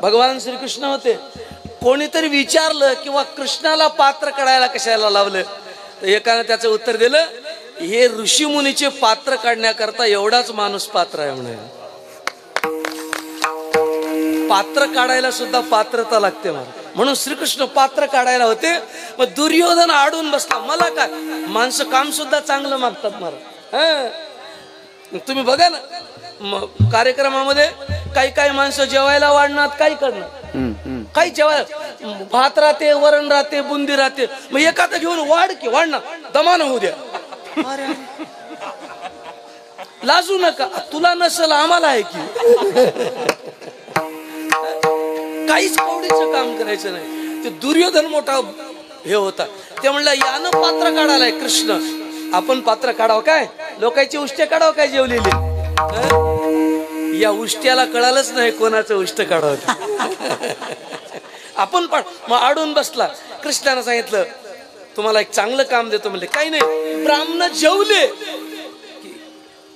भगवान श्रीकृष्ण होते. कोणीतरी विचारलं किंवा कृष्णाला पात्र काढायला कशाला लावलं, तर एकानं त्याचं उत्तर दिलं, हे ऋषी मुनीचे पात्र काढण्याकरता एवढाच माणूस पात्र आहे म्हणे. पात्र काढायला सुद्धा पात्रता लागते म्हणून श्रीकृष्ण पात्र काढायला होते. मग दुर्योधन आडून बसला, मला काय, माणसं काम सुद्धा चांगलं मागतात मला. तुम्ही बघा ना कार्यक्रमामध्ये काही माणसं जेवायला वाढणार, काही करणार, काही जेवायला भात राहते, वरण राहते, बुंदी राहते. मग एखादं घेऊन वाढ की वाढणार, दमान होऊ द्या. लाजू नका, तुला नसल आम्हाला आहे की. काहीच कवडीचं काम करायचं नाही. ते दुर्योधन मोठा हे होता. ते म्हणलं यानं पात्र काढायलाय कृष्ण, आपण पात्र काढावं काय, लोकांचे उष्टे काढावं काय जेवलेले. या उष्ट्याला कळालंच नाही कोणाचं उष्ट काढावं. आपण पण मग आडून बसला. कृष्णानं सांगितलं तुम्हाला एक चांगलं काम देतो. म्हणले काही नाही. ब्राह्मण जेवले,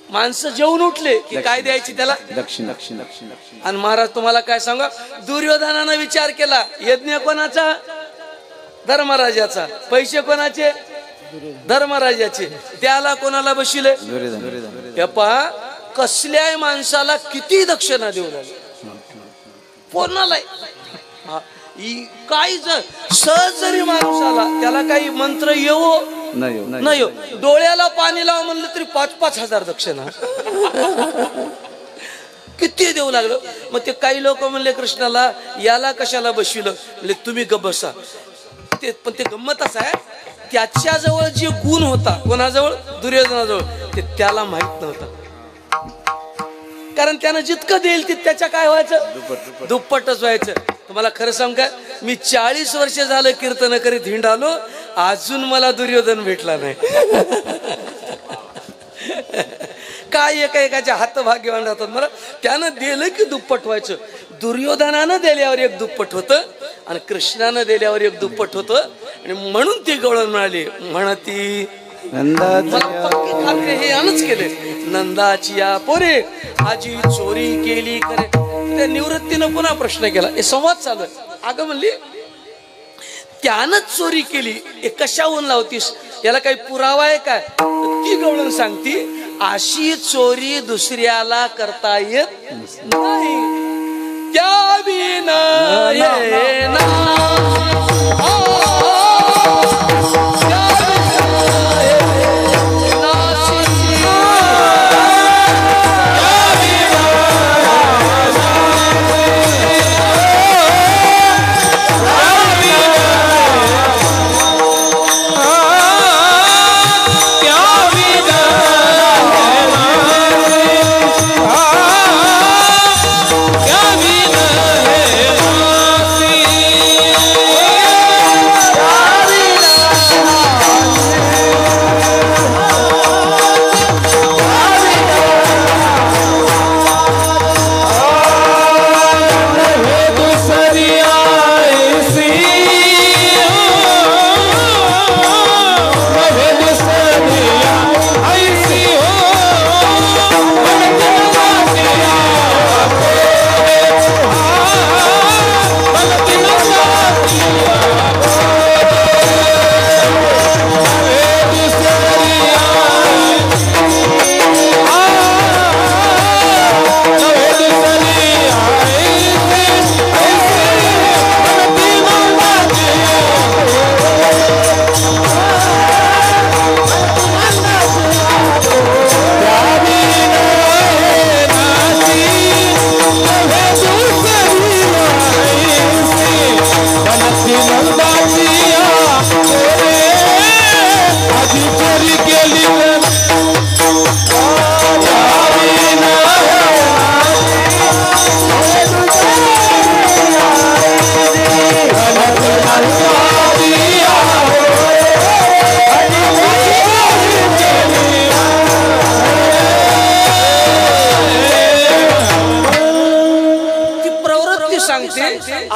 माणसं जेवून उठले की काय द्यायची त्याला? दक्षिण. आणि महाराज तुम्हाला काय सांगा, दुर्योधनानं विचार केला, यज्ञ कोणाचा? धर्मराजाचा. पैसे कोणाचे? धर्मराजाचे. त्याला कोणाला बशिले? हे पहा, कसल्याही माणसाला किती दक्षिणा देऊ लागले, कोणाला काही सहज जरी माणूस आला, त्याला काही मंत्र येवो नाही, डोळ्याला पाणी लावा म्हणलं तरी 5-5 हजार दक्षिणा किती देऊ लागलो. मग ते काही लोक म्हणले कृष्णाला, याला कशाला बसविलं? म्हणजे तुम्ही ग बसा. ते पण ते गंमत असं आहे, त्याच्याजवळ जे गुण होता, कोणाजवळ? दुर्योधनाजवळ, ते त्याला माहित नव्हता. कारण त्यानं जितकं देईल ते त्याच्या काय व्हायचं? दुप्पटच व्हायचं. तुम्हाला खरं सांग का, मी 40 वर्ष झालं कीर्तन करीत हिंडालो, अजून मला दुर्योधन भेटला नाही. काय एकाच्या हातभाग्यवान राहतात मला. त्यानं दिलं की दुप्पट व्हायचं. दुर्योधनानं दिल्यावर एक दुप्पट होतं आणि कृष्णानं दिल्यावर एक दुप्पट होतं. आणि म्हणून ती गवळण मिळाली. म्हणती हे यानच केले, नंदाची या पोरे आजी चोरी केली करे. त्या निवृत्तीनं पुन्हा प्रश्न केला, हे संवाद चालू आहे. अगं म्हणली त्यानंच चोरी केली, हे कशाहून लावतीस, याला काही पुरावा आहे काय? ती गवळण सांगती, अशी चोरी दुसऱ्याला करता येत नाही. त्या विना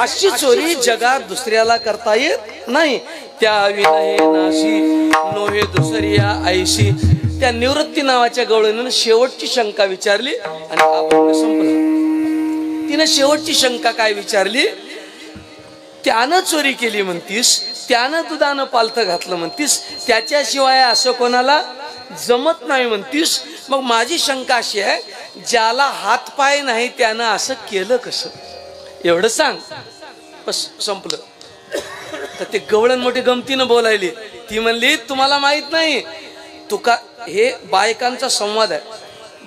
अशी चोरी जगात दुसऱ्याला करता येत नाही. त्या विनये नाशी नोहे दुसऱ्या ऐशी. त्या निवृत्ती नावाच्या गवळणीनं शेवटची शंका विचारली आणि आपण संपलं. तिने शेवटची शंका काय विचारली? त्यानं चोरी केली म्हणतीस, त्यानं दुधानं पालथं घातलं म्हणतीस, त्याच्याशिवाय असं कोणाला जमत नाही म्हणतीस. मग माझी शंका अशी आहे, ज्याला हात पाय नाही त्यानं असं केलं कसं? एवढं सांग. बस संपलं. तर ते गवळण मोठी गमतीनं बोलायली. ती म्हणली तुम्हाला माहित नाही, तुका हे बायकांचा संवाद आहे.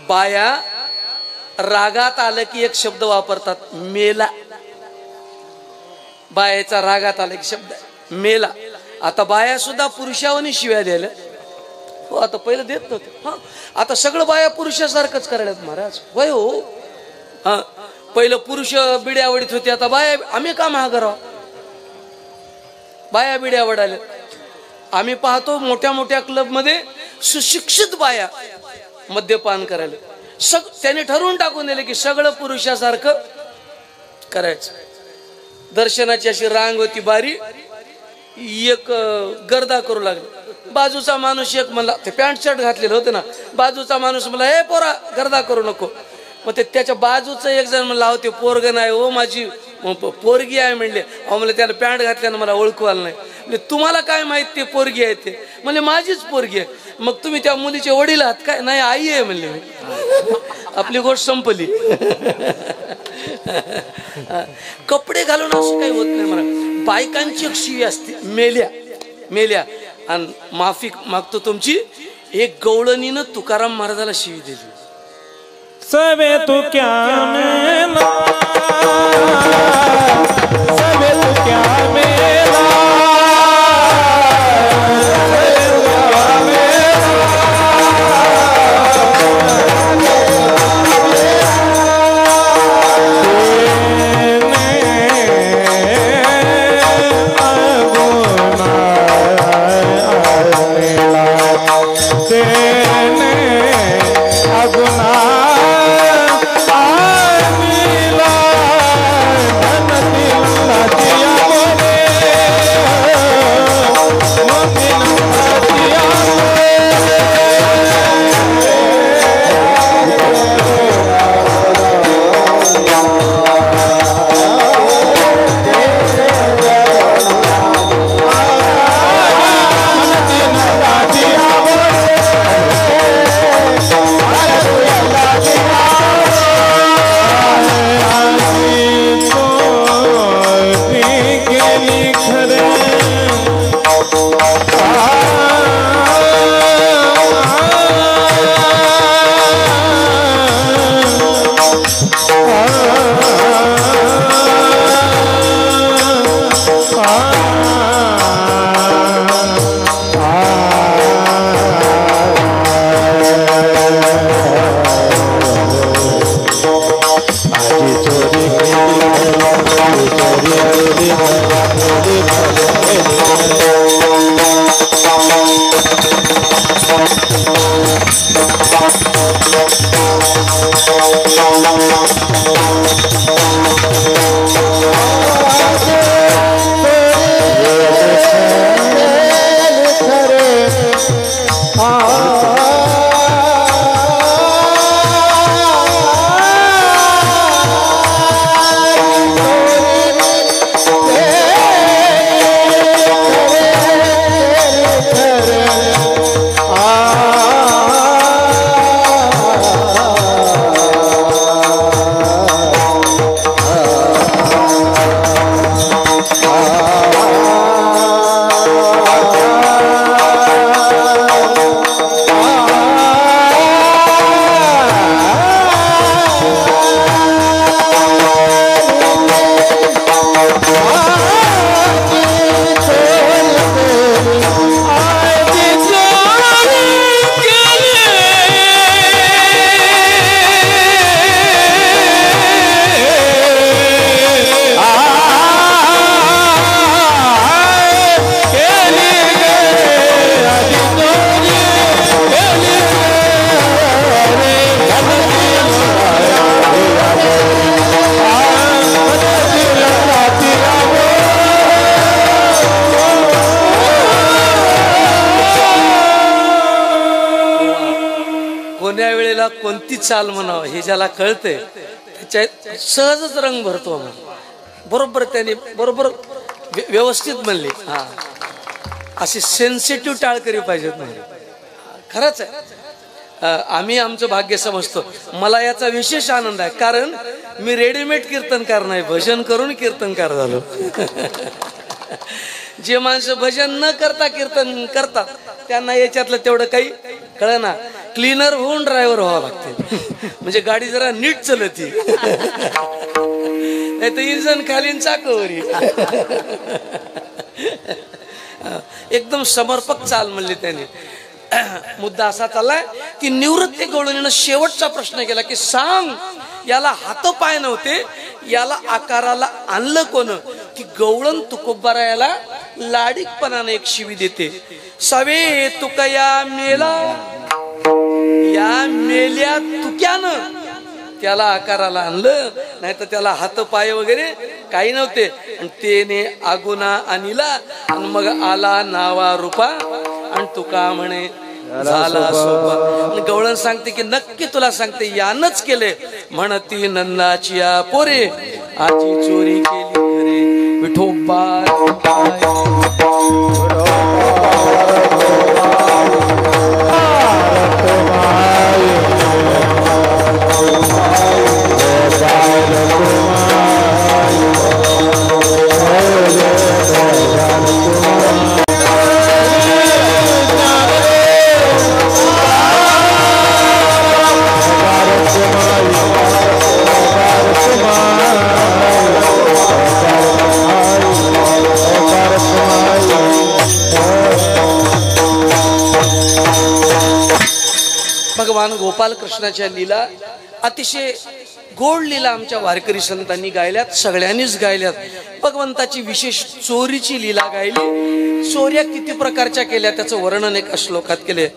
बाया रागात आलं की एक शब्द वापरतात, मेला. बायाचा रागात आला की शब्द आहे मेला. आता बाया सुद्धा पुरुषावनी शिव्या द्यायला. हो, आता पहिलं देत नव्हते. हा, आता सगळं बाया पुरुषासारखंच करायला महाराज. होय हो. हा, पहिलं पुरुष बिड्या आवडीत होते, आता बाया. आम्ही का महागराव? बाया बिड्या आवडायला. आम्ही पाहतो मोठ्या मोठ्या क्लब मध्ये सुशिक्षित बाया मद्यपान करायला. त्याने ठरवून टाकून दिले की सगळं पुरुषासारखं करायचं. दर्शनाची अशी रांग होती बारी. एक गर्दा करू लागला. बाजूचा माणूस एक म्हणला, ते पॅन्ट शर्ट घातलेलं होतं ना, बाजूचा माणूस म्हणला हे पोरा गर्दा करू नको. मग ते त्याच्या बाजूचं एक जण म्हणला, अहो ते पोरग नाही हो, माझी पोरगी आहे म्हणले. अहो म्हणले त्यानं पॅन्ट घातल्यानं मला ओळखू आलं नाही. म्हणजे तुम्हाला काय माहित ते पोरगी आहे ते? म्हणजे माझीच पोरगी आहे. मग तुम्ही त्या मुलीचे वडील आहात काय? नाही, आई आहे म्हणले. आपली गोष्ट संपली. कपडे घालून असं काही होत नाही म्हणा. बायकांची एक शिवी असते, मेल्या मेल्या. आणि माफी मागतो तुमची. एक गवळणीनं तुकाराम महाराजाला शिवी दिली. सबे तू क्या मेला, सबे तू क्या मेला, अगुना वेळेला कोणती चाल म्हणावं हे ज्याला कळतंय त्याच्या सहजच रंग भरतो. बरोबर त्याने बरोबर व्यवस्थित म्हणले. हा, अशी सेन्सिटिव्ह टाळकरी पाहिजेत नाही. खरंच आहे. आम्ही आमचं भाग्य समजतो. मला याचा विशेष आनंद आहे, कारण मी रेडीमेड कीर्तनकार नाही, भजन करून कीर्तनकार झालो. जे माणसं भजन न करता कीर्तन करतात त्यांना याच्यातलं तेवढं काही कळना. क्लीनर होऊन ड्रायव्हर व्हावं लागते, म्हणजे गाडी जरा नीट चलती. नाही तर इंजन खालीन चाकवरी. एकदम समर्पक चाल म्हणली त्याने. मुद्दा असा चाललाय की निवृत्ती गवळणीनं शेवटचा प्रश्न केला की सांग, याला हात पाय नव्हते, याला आकाराला आणलं कोण? की गवळण तुकोबारायाला लाडीकपणाने एक शिवी देते. सवे तुकया मेला, या मेल्या तुक्यानं त्याला आकाराला आणलं, नाही तर त्याला हात पाय वगैरे काही नव्हते. आणि तेने आगुना आणला आणि मग आला नावा रूपा आणि तुका म्हणे झाला सोपा. गवळण सांगते की नक्की तुला सांगते यानच केले. म्हणती नंदाची या पोरे आजी चोरी केली घरे विठोबा. भगवान गोपाल कृष्णाच्या लीला अतिशय गोड लीला आमच्या वारकरी संतांनी गायल्यात, सगळ्यांनीच गायल्यात. भगवंताची विशेष चोरीची लीला गायली. चोऱ्या किती प्रकारच्या केल्या त्याचं वर्णन एका श्लोकात केले.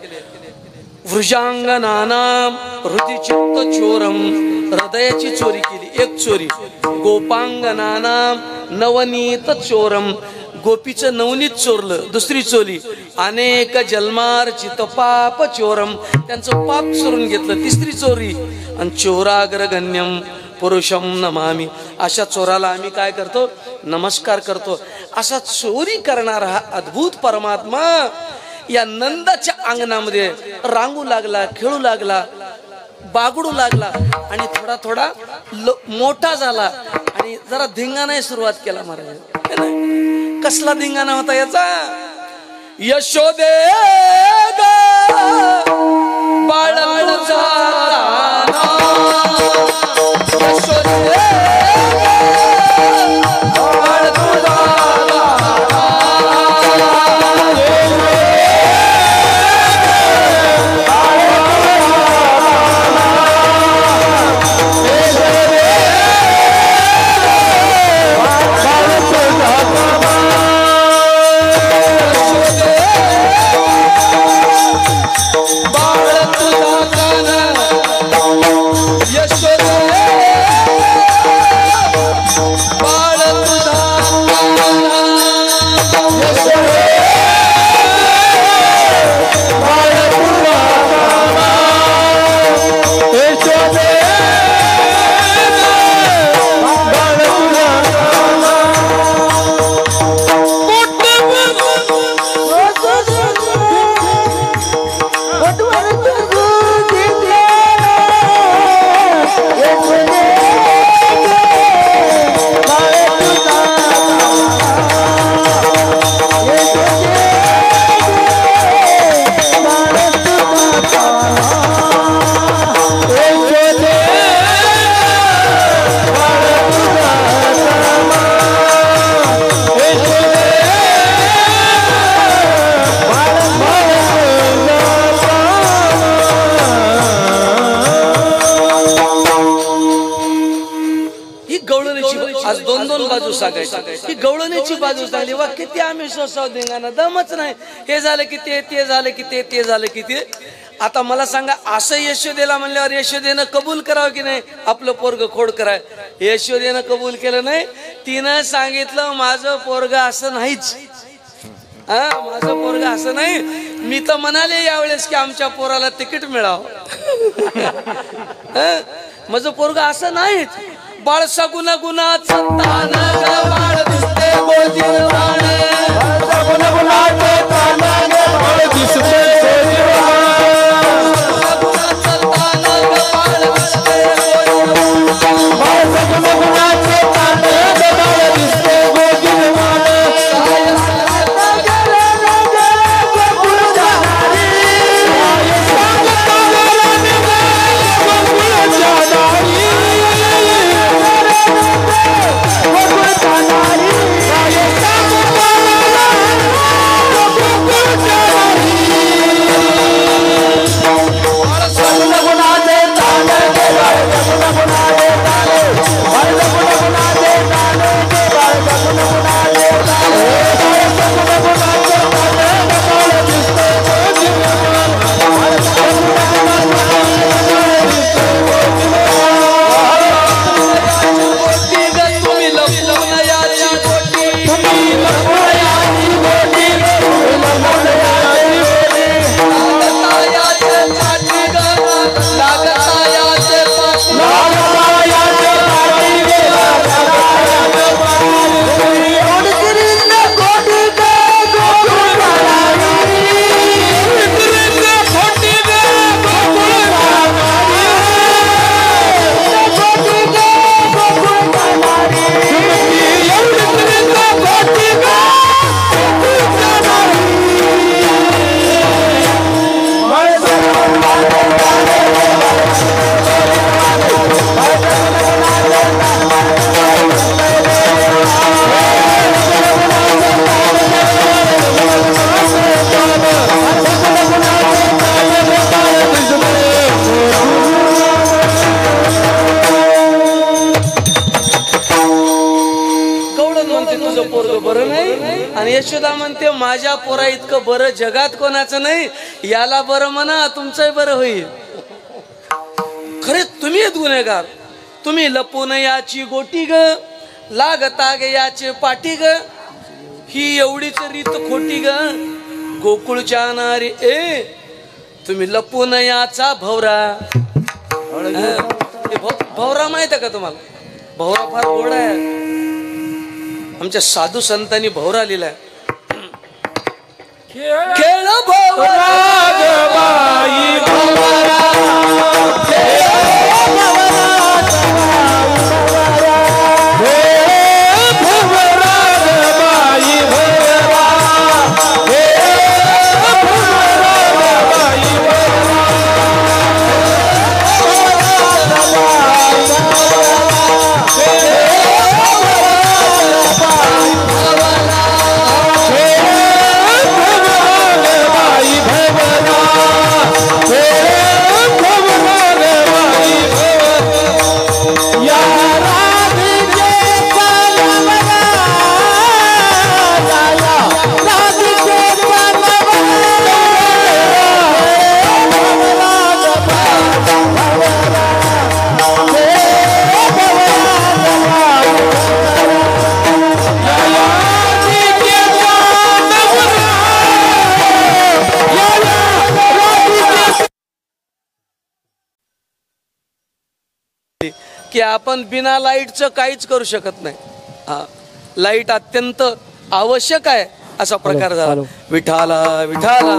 वृजांगनानाम हृदयचित्त चोरम, हृदयाची चोरी केली एक चोरी. गोपांगनानाम नवनीत चोरम, गोपीचं नवनीत चोरलं दुसरी चोरी. अनेक जन्मार्जित पाप चोरम, त्यांचं पाप चोरून घेतलं तिसरी चोरी. आणि चोराग्रगण्यम पुरुषम नमामि, अशा चोराला आम्ही काय करतो? नमस्कार करतो. असा चोरी करणारा हा अद्भुत परमात्मा या नंदाच्या अंगणामध्ये रांगू लागला, खेळू लागला, बागडू लागला आणि थोडा थोडा मोठा झाला आणि जरा धिंगाणा सुरुवात केला. महाराज कसला धिंगाणा होता याचा? यशोदे बाळ ही गवळणीची बाजू सांगली. वा किती आम्ही सोसाव धिंगाणा, दमच नाही. हे झालं की ते झालं की ते झालं की ते. आता मला सांगा, असं यशोदेला म्हणल्यावर यशोदेनं कबूल करावं की नाही आपलं पोरग खोड कराय? यशोदेनं कबूल केलं नाही. तिनं सांगितलं माझं पोरग असं नाहीच, माझं पोरग असं नाही. मी तर म्हणाले यावेळेस की आमच्या पोराला तिकीट मिळावं. माझं पोरग असं नाहीच. बाळ सगुण गुणाचं तान ग बाळ दिसते गोजीरवाण. सगुण गुणाचे तान ग बाळ दिसते यशोदा म्हणते माझ्या पोरा इतकं बरं जगात कोणाचं नाही. याला बरं म्हणा तुमचंही बरं होईल. खरे तुम्ही गुन्हेगार. तुम्ही लपून याची गोटी ग लागता गे याचे पाठी ग. ही एवढीच रीत खोटी ग गोकुळच्या नारी. ए तुम्ही लपून याचा भवरा. भवरा माहित आहे का तुम्हाला? भवरा फार गोड आहे. आमच्या साधू संतांनी भवरा लिहिलाय. खेळ भवरा बाई भवरा की आपण बिना लाईटचं काहीच करू शकत नाही. हा लाईट अत्यंत आवश्यक आहे असा प्रकार झाला. विठाला विठाला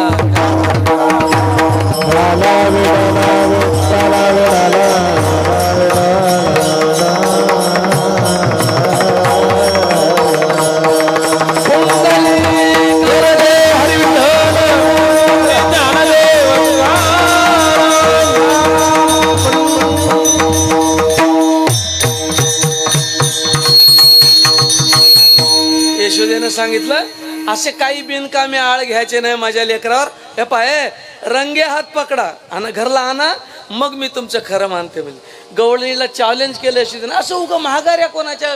यशोदेनं सांगितलं असे काही बिनकामी आळ घ्यायचे नाही माझ्या लेकरावर. हे पाहे रंगे हात पकडा आणि घरला आणा मग मी तुमचं खरं मानते. म्हणजे गवळणीला चॅलेंज केलं यशोदेनं. असं उगा महागाऱ्या कोणाच्या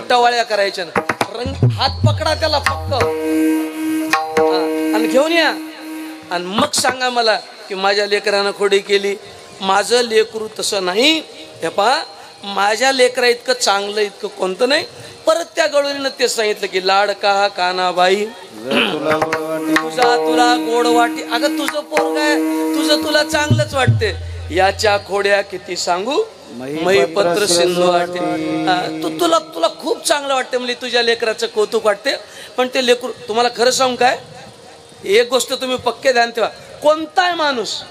टवाळ्या करायच्या ना. हात पकडा त्याला फक्त आणि घेऊन या आणि मग सांगा मला की माझ्या लेकरानं खोडी केली. माझं लेकरू तसं नाही. हे पहा माझ्या लेकरा इतकं चांगलं इतकं कोणतं नाही. परत त्या गवळणीनं ते सांगितलं की लाडका कानाबाई तुझा तुला गोड वाटी. अगं तुझं पोरग आहे तुझं तुला चांगलंच वाटते. याच्या खोड्या किती सांगू मैपत्र सिंधू वाटते. तुला तुला खूप चांगलं वाटते म्हणजे तुझ्या लेकराचं कौतुक वाटते. पण ते लेकरू तुम्हाला खरं सांगू काय, एक गोष्ट तुम्ही पक्के ध्यान ठेवा, कोणताही माणूस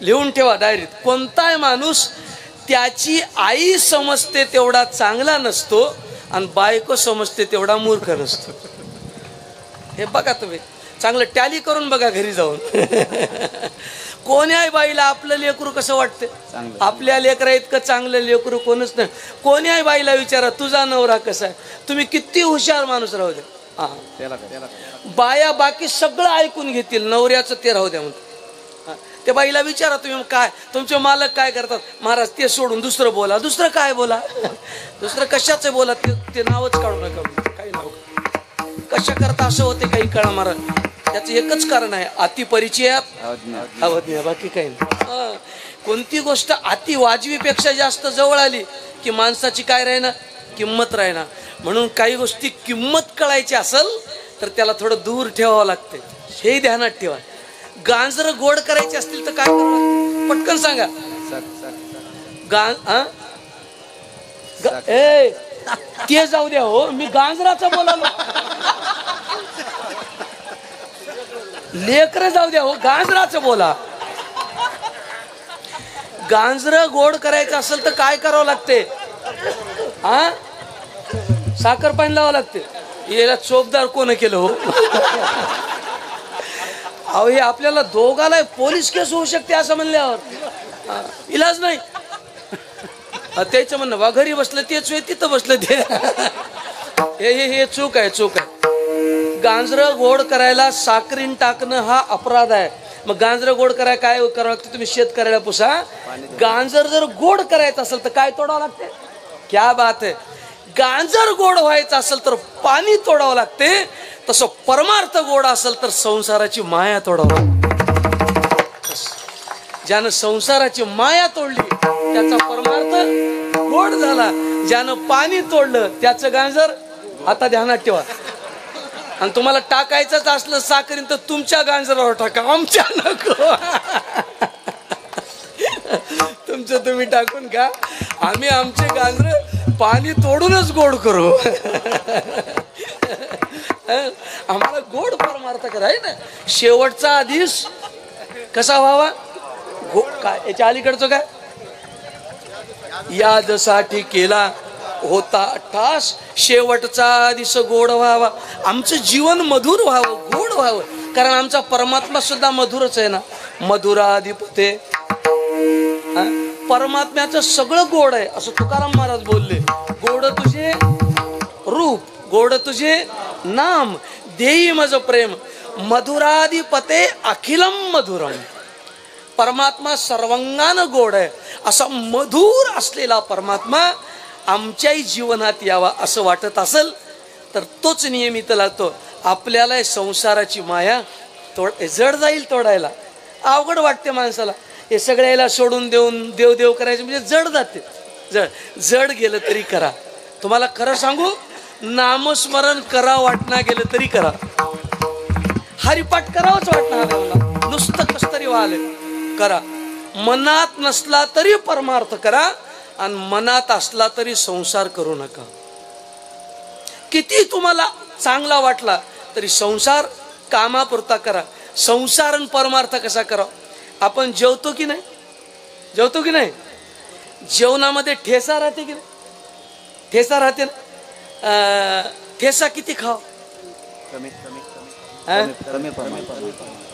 लिहून ठेवा डायरीत, कोणताही माणूस त्याची आई समजते तेवढा चांगला नसतो आणि बायको समजते तेवढा मूर्ख नसतो. हे बघा तुम्ही चांगलं टॅली करून बघा घरी जाऊन. कोण्याही बाईला आपलं लेकरू कसं वाटते, आपल्या लेकरा इतकं चांगलं लेकरू कोणच नाही. कोण्याही बाईला विचारा तुझा नवरा कसा आहे, तुम्ही किती हुशार माणूस राहू द्या, बाया बाकी सगळं ऐकून घेतील, नवऱ्याचं ते राहू द्या म्हणतात. त्या बाईला विचारा तुम्ही काय तुमचे मालक काय करतात, महाराज ते सोडून दुसरं बोला. दुसरं काय बोला, दुसरं कशाचं बोला, ते नावच काढू नका, काही नाव कशा करता असं होते काही कळा महाराज. त्याचं एकच कारण आहे, अति परिचयात अवज्ञा, बाकी काही नाही. कोणती गोष्ट अति वाजवीपेक्षा जास्त जवळ आली की माणसाची काय राहीना, किंमत राहीना. म्हणून काही गोष्टी किंमत कळायची असेल तर त्याला थोडं दूर ठेवावं लागते, हे ध्यानात ठेवा. गांजर गोड करायचे असतील तर काय करावं, पटकन सांगा. ते जाऊ द्या हो, मी गांजराचं बोलालो. लेकर जाऊ द्या हो, गांजराचं बोला. गांजर गोड करायचं असेल तर काय करावं लागते, हा साखर पाणी लावावं लागते. याला चोपदार कोण केलं हो. अहो हे आपल्याला दोघाला पोलीस केस होऊ शकते असं म्हणल्यावर इलाज नाही. त्याचं म्हणणं वा घरी बसलं तेच वेळ तिथं बसलं ते. हे चूक आहे, चूक आहे. गांजर गोड करायला साखरीन टाकणं हा अपराध आहे. मग गांजर गोड करायला काय करावं लागतं, तुम्ही शेतकऱ्याला पुसा. गांजर जर गोड करायचं असेल तर काय तोडावं लागते, क्या बात आहे. गांजर गोड व्हायचं असेल तर पाणी तोडावं लागते. तसं परमार्थ गोड असेल तर संसाराची माया तोडावं. ज्यानं संसाराची माया तोडली त्याचा परमार्थ गोड झाला. ज्यानं पाणी तोडलं त्याचं गांजर, आता ध्यानात ठेवा. आणि तुम्हाला टाकायचंच असलं साखरीन तर तुमच्या गांजरावर टाका, आमच्या नको. तुमचं तुम्ही टाकून का, आम्ही आमचे गांजर पाणी तोडूनच गोड करू. आम्हाला गोड परमार्थ कराय ना. शेवटचा आदेश कसा व्हावा, काय याच्या अलीकडचं काय, यादसाठी केला होता ठास, शेवटचा आदेश गोड व्हावा. आमचं जीवन मधुर व्हावं, गोड व्हावं. कारण आमचा परमात्मा सुद्धा मधुरच आहे ना. मधुराधिपते, परमात्म्याचं सगळं गोड आहे असं तुकाराम महाराज बोलले. गोड तुझे रूप, गोड तुझे नाम, देई मज प्रेम, मधुराधिपते अखिलम मधुरम. परमात्मा सर्वांगानं गोड आहे. असा मधुर असलेला परमात्मा आमच्याही जीवनात यावा असं वाटत असेल तर तोच नियमित लागतो. आपल्याला संसाराची माया जड जाईल तोडायला, अवघड वाटते माणसाला. हे सगळ्याला सोडून देऊन देव देव करायचं म्हणजे जड जाते. जड गेलं तरी करा. तुम्हाला खरं सांगू, नामस्मरण करा वाटणं गेलं तरी करा, हरिपाठ करावंच वाटणं नुसतं कस तरी व्हायला करा. मनात नसला तरी परमार्थ करा आणि मनात असला तरी संसार करू नका. किती तुम्हाला चांगला वाटला तरी संसार कामापुरता करा. संसार आणि परमार्थ कसा करा. आपण जेवतो की नाही, जेवतो की नाही, जेवणामध्ये ठेसा राहते की नाही, ठेसा राहते ना. ठेसा किती खाव,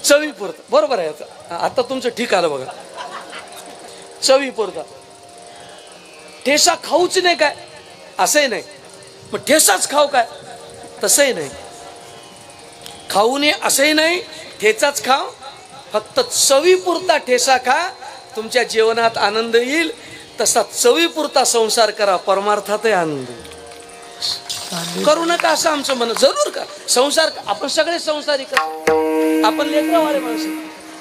चवीपुरता, बरोबर आहे. आता तुमचं ठीक आलं बघा, चवीपुरता. ठेसा खाऊच नाही काय असंही नाही, मग ठेसाच खाऊ काय तसंही नाही, खाऊ नये असंही नाही, ठेचाच खाव. फक्त चवीपुरता ठेसा खा, तुमच्या जीवनात आनंद येईल. तसा चवीपुरता संसार करा, परमार्थातही आनंद येईल. करू नका असं आमचं म्हणणं. जरूर का संसार, आपण सगळे संसारी करा. आपण लेकरवाले माणसं,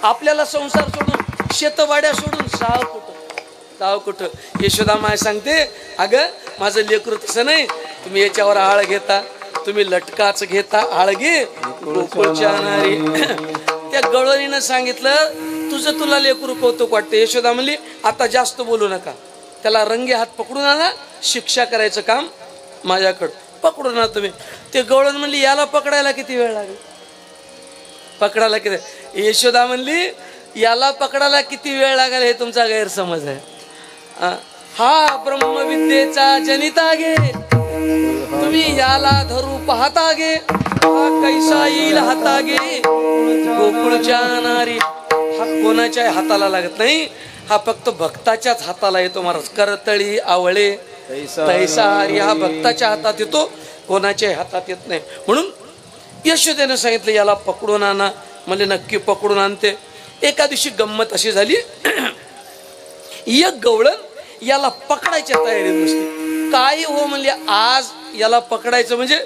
आपल्याला संसार सोडून शेतवाड्या सोडून साव कुठं. यशोदा माय सांगते, अगं माझं लेकरू तसं नाही, तुम्ही याच्यावर आळ घेता, तुम्ही लटकाच घेता, आळ घे गोकुळच्या नारी. त्या गवळणीनं सांगितलं, तुझं तुला लेकरू कौतुक वाटतं. यशोदा म्हणली आता जास्त बोलू नका, त्याला रंगे हात पकडून आणा, शिक्षा करायचं काम माझ्याकडं, पकडून आणा तुम्ही. ते गवळण म्हणली याला पकडायला किती वेळ लागेल, पकडायला किती. यशोदा म्हणली याला पकडायला किती वेळ लागेल हे तुमचा गैरसमज आहे. हा ब्रह्मविद्येचा जनिता गे, तुम्ही याला धरू पाहता गे, हा कैसा येईल हाता गे गोकुळच्या नारी. हा कोणाच्या हाताला लागत नाही, हा फक्त भक्ताच्याच हाताला येतो महाराज. करतळी आवळे तैसा हारी हा भक्ताच्या हातात येतो, कोणाच्याही हातात येत नाही. म्हणून यशोदेने सांगितलं याला पकडून आणा. म्हणजे नक्की पकडून आणते. एका दिवशी गंमत अशी झाली, एक गवळण याला पकडायच्या तयारीत बसली. काय हो म्हणले आज याला पकडायचं म्हणजे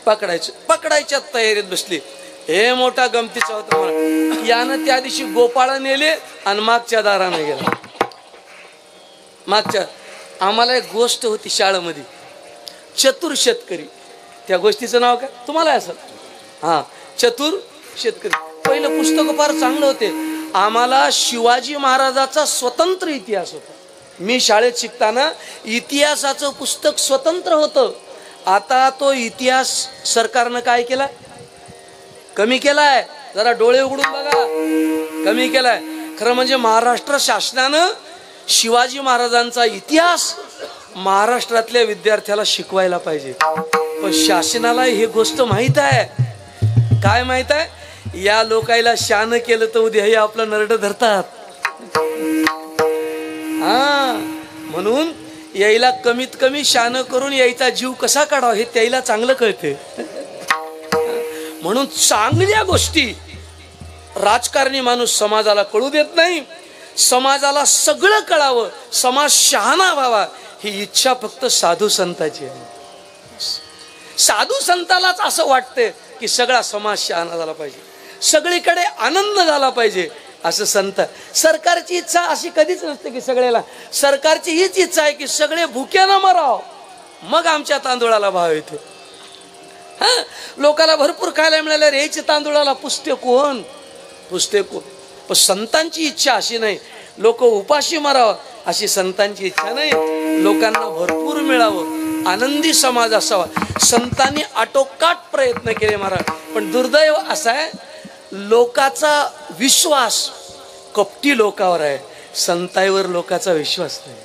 पकडायचं, पकडायच्या तयारीत बसली. हे मोठा गमतीचा होता मला. यानं त्या दिवशी गोपाळा नेले आणि मागच्या दारानं गेला. मागच्या आम्हाला एक गोष्ट होती शाळेमध्ये, चतुर शेतकरी. त्या गोष्टीचं नाव काय तुम्हाला असं? हा, चतुर शेतकरी. पहिलं पुस्तक फार चांगलं होते. आम्हाला शिवाजी महाराजाचा स्वतंत्र इतिहास होता. मी शाळेत शिकताना इतिहासाचं पुस्तक स्वतंत्र होतं. आता तो इतिहास सरकारनं काय केला, कमी केलाय. जरा डोळे उघडून बघा, कमी केलाय. खरं म्हणजे महाराष्ट्र शासनानं शिवाजी महाराजांचा इतिहास महाराष्ट्रातल्या विद्यार्थ्याला शिकवायला पाहिजे. पण शासनाला ही गोष्ट माहित आहे. काय माहित आहे? या लोकायला शान केलं तर उद्या हे आपलं नरड धरतात. हा, म्हणून यायला कमीत कमी शान करून यायचा जीव कसा काढावा हे त्याला चांगलं कळते. म्हणून चांगल्या गोष्टी राजकारणी माणूस समाजाला कळू देत नाही. समाजाला सगळं कळावं, समाज शहाणा व्हावा ही इच्छा फक्त साधू संताची आहे. साधू संतालाच असं वाटतं की सगळा समाज शहाणा झाला पाहिजे, सगळीकडे आनंद झाला पाहिजे असं संत. सरकारची इच्छा अशी कधीच नसते की सगळ्याला. सरकारची हीच इच्छा आहे की सगळे भुक्यानं मराव, मग आमच्या तांदूळाला भाव येतो. हा, लोकाला भरपूर खायला मिळाल्या यायचे तांदूळाला पुसते कोण, पुसते कोण. पण संतांची इच्छा अशी नाही लोक उपाशी मरावं, अशी संतांची इच्छा नाही. लोकांना भरपूर मिळावं, आनंदी समाज असावा. संतांनी आटोकाट प्रयत्न केले महाराज. पण दुर्दैव असा आहे लोकाचा विश्वास कपटी लोकांवर आहे, संतांवर लोकांचा विश्वास नाही.